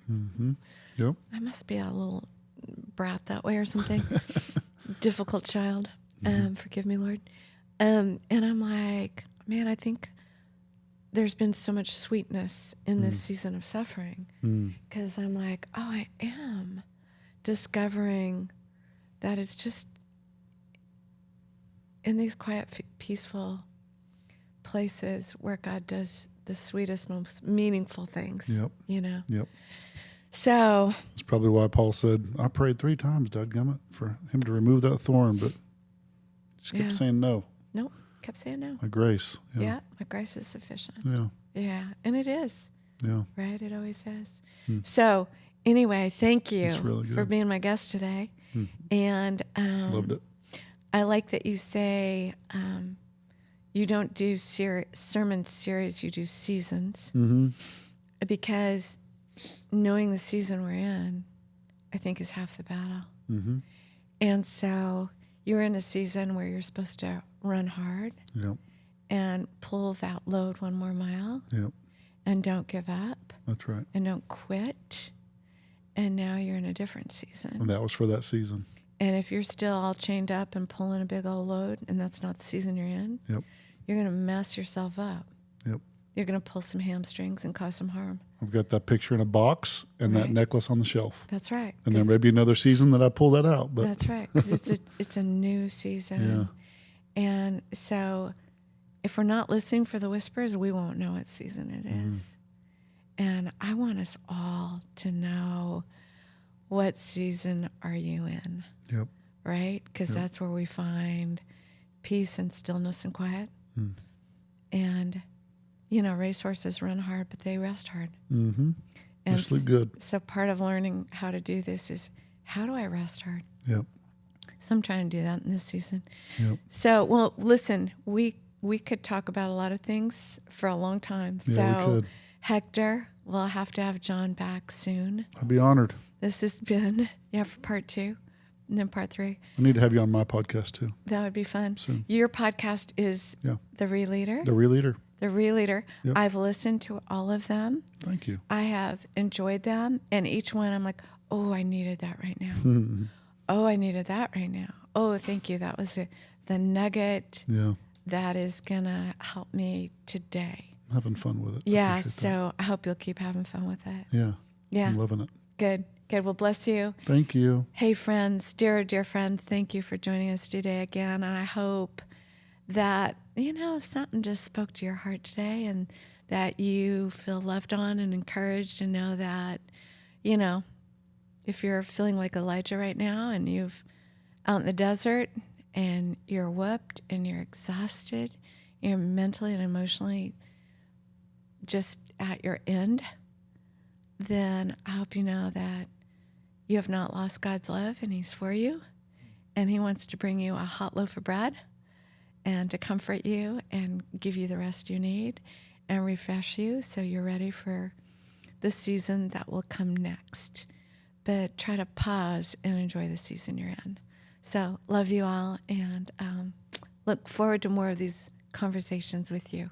Yep. I must be a little brat that way or something. Difficult child. Forgive me, Lord. And I'm like, man, I think there's been so much sweetness in this season of suffering because I'm like, oh, I am discovering that it's just in these quiet, peaceful places where God does the sweetest, most meaningful things. Yep. Yep. So that's probably why Paul said, I prayed 3 times, dadgummit, for him to remove that thorn, but just kept saying no. Nope. Kept saying no. My grace. Yeah. My grace is sufficient. Yeah. Yeah. And it is. Yeah. Right? It always is. So anyway, thank you really for being my guest today. And loved it. I like that you say you don't do sermon series, you do seasons. Because knowing the season we're in, I think, is half the battle. And so you're in a season where you're supposed to run hard and pull that load 1 more mile and don't give up. That's right. And don't quit. And now you're in a different season. And that was for that season. And if you're still all chained up and pulling a big old load, and that's not the season you're in, you're going to mess yourself up. You're going to pull some hamstrings and cause some harm. I've got that picture in a box and that necklace on the shelf. That's right. And there may be another season that I pull that out. But that's right, because it's a new season. And so if we're not listening for the whispers, we won't know what season it is. And I want us all to know, what season are you in? Right? Because that's where we find peace and stillness and quiet. And, racehorses run hard, but they rest hard. And they sleep good. So part of learning how to do this is, how do I rest hard? So I'm trying to do that in this season. So, well, listen, we could talk about a lot of things for a long time. We could. Hector, we'll have to have Jon back soon. I'd be honored. This has been, for part 2 and then part 3. I need to have you on my podcast too. That would be fun. Soon. Your podcast is The Re-Leader? The Re-Leader. The Re-Leader. I've listened to all of them. Thank you. I have enjoyed them. And each one I'm like, oh, I needed that right now. Oh, I needed that right now. Oh, thank you. That was the nugget that is going to help me today. I'm having fun with it. Yeah, so I hope you'll keep having fun with it. Yeah. I'm loving it. Good. Well, bless you. Thank you. Hey, friends, dear friends, thank you for joining us today again. And I hope that, something just spoke to your heart today and that you feel loved on and encouraged and know that, if you're feeling like Elijah right now and you've out in the desert and you're whooped and you're exhausted, you're mentally and emotionally just at your end, then I hope you know that you have not lost God's love, and He's for you. And He wants to bring you a hot loaf of bread and to comfort you and give you the rest you need and refresh you so you're ready for the season that will come next. But try to pause and enjoy the season you're in. So love you all, and look forward to more of these conversations with you.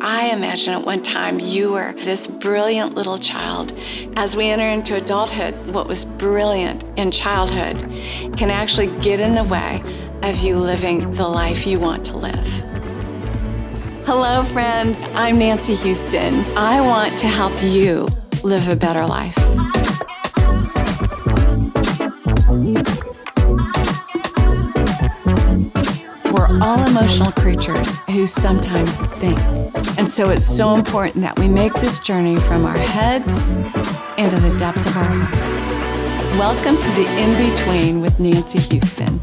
I imagine at one time you were this brilliant little child. As we enter into adulthood, what was brilliant in childhood can actually get in the way of you living the life you want to live. Hello, friends. I'm Nancy Houston. I want to help you live a better life. We're all emotional creatures who sometimes think. And so it's so important that we make this journey from our heads into the depths of our hearts. Welcome to the In-Between with Nancy Houston.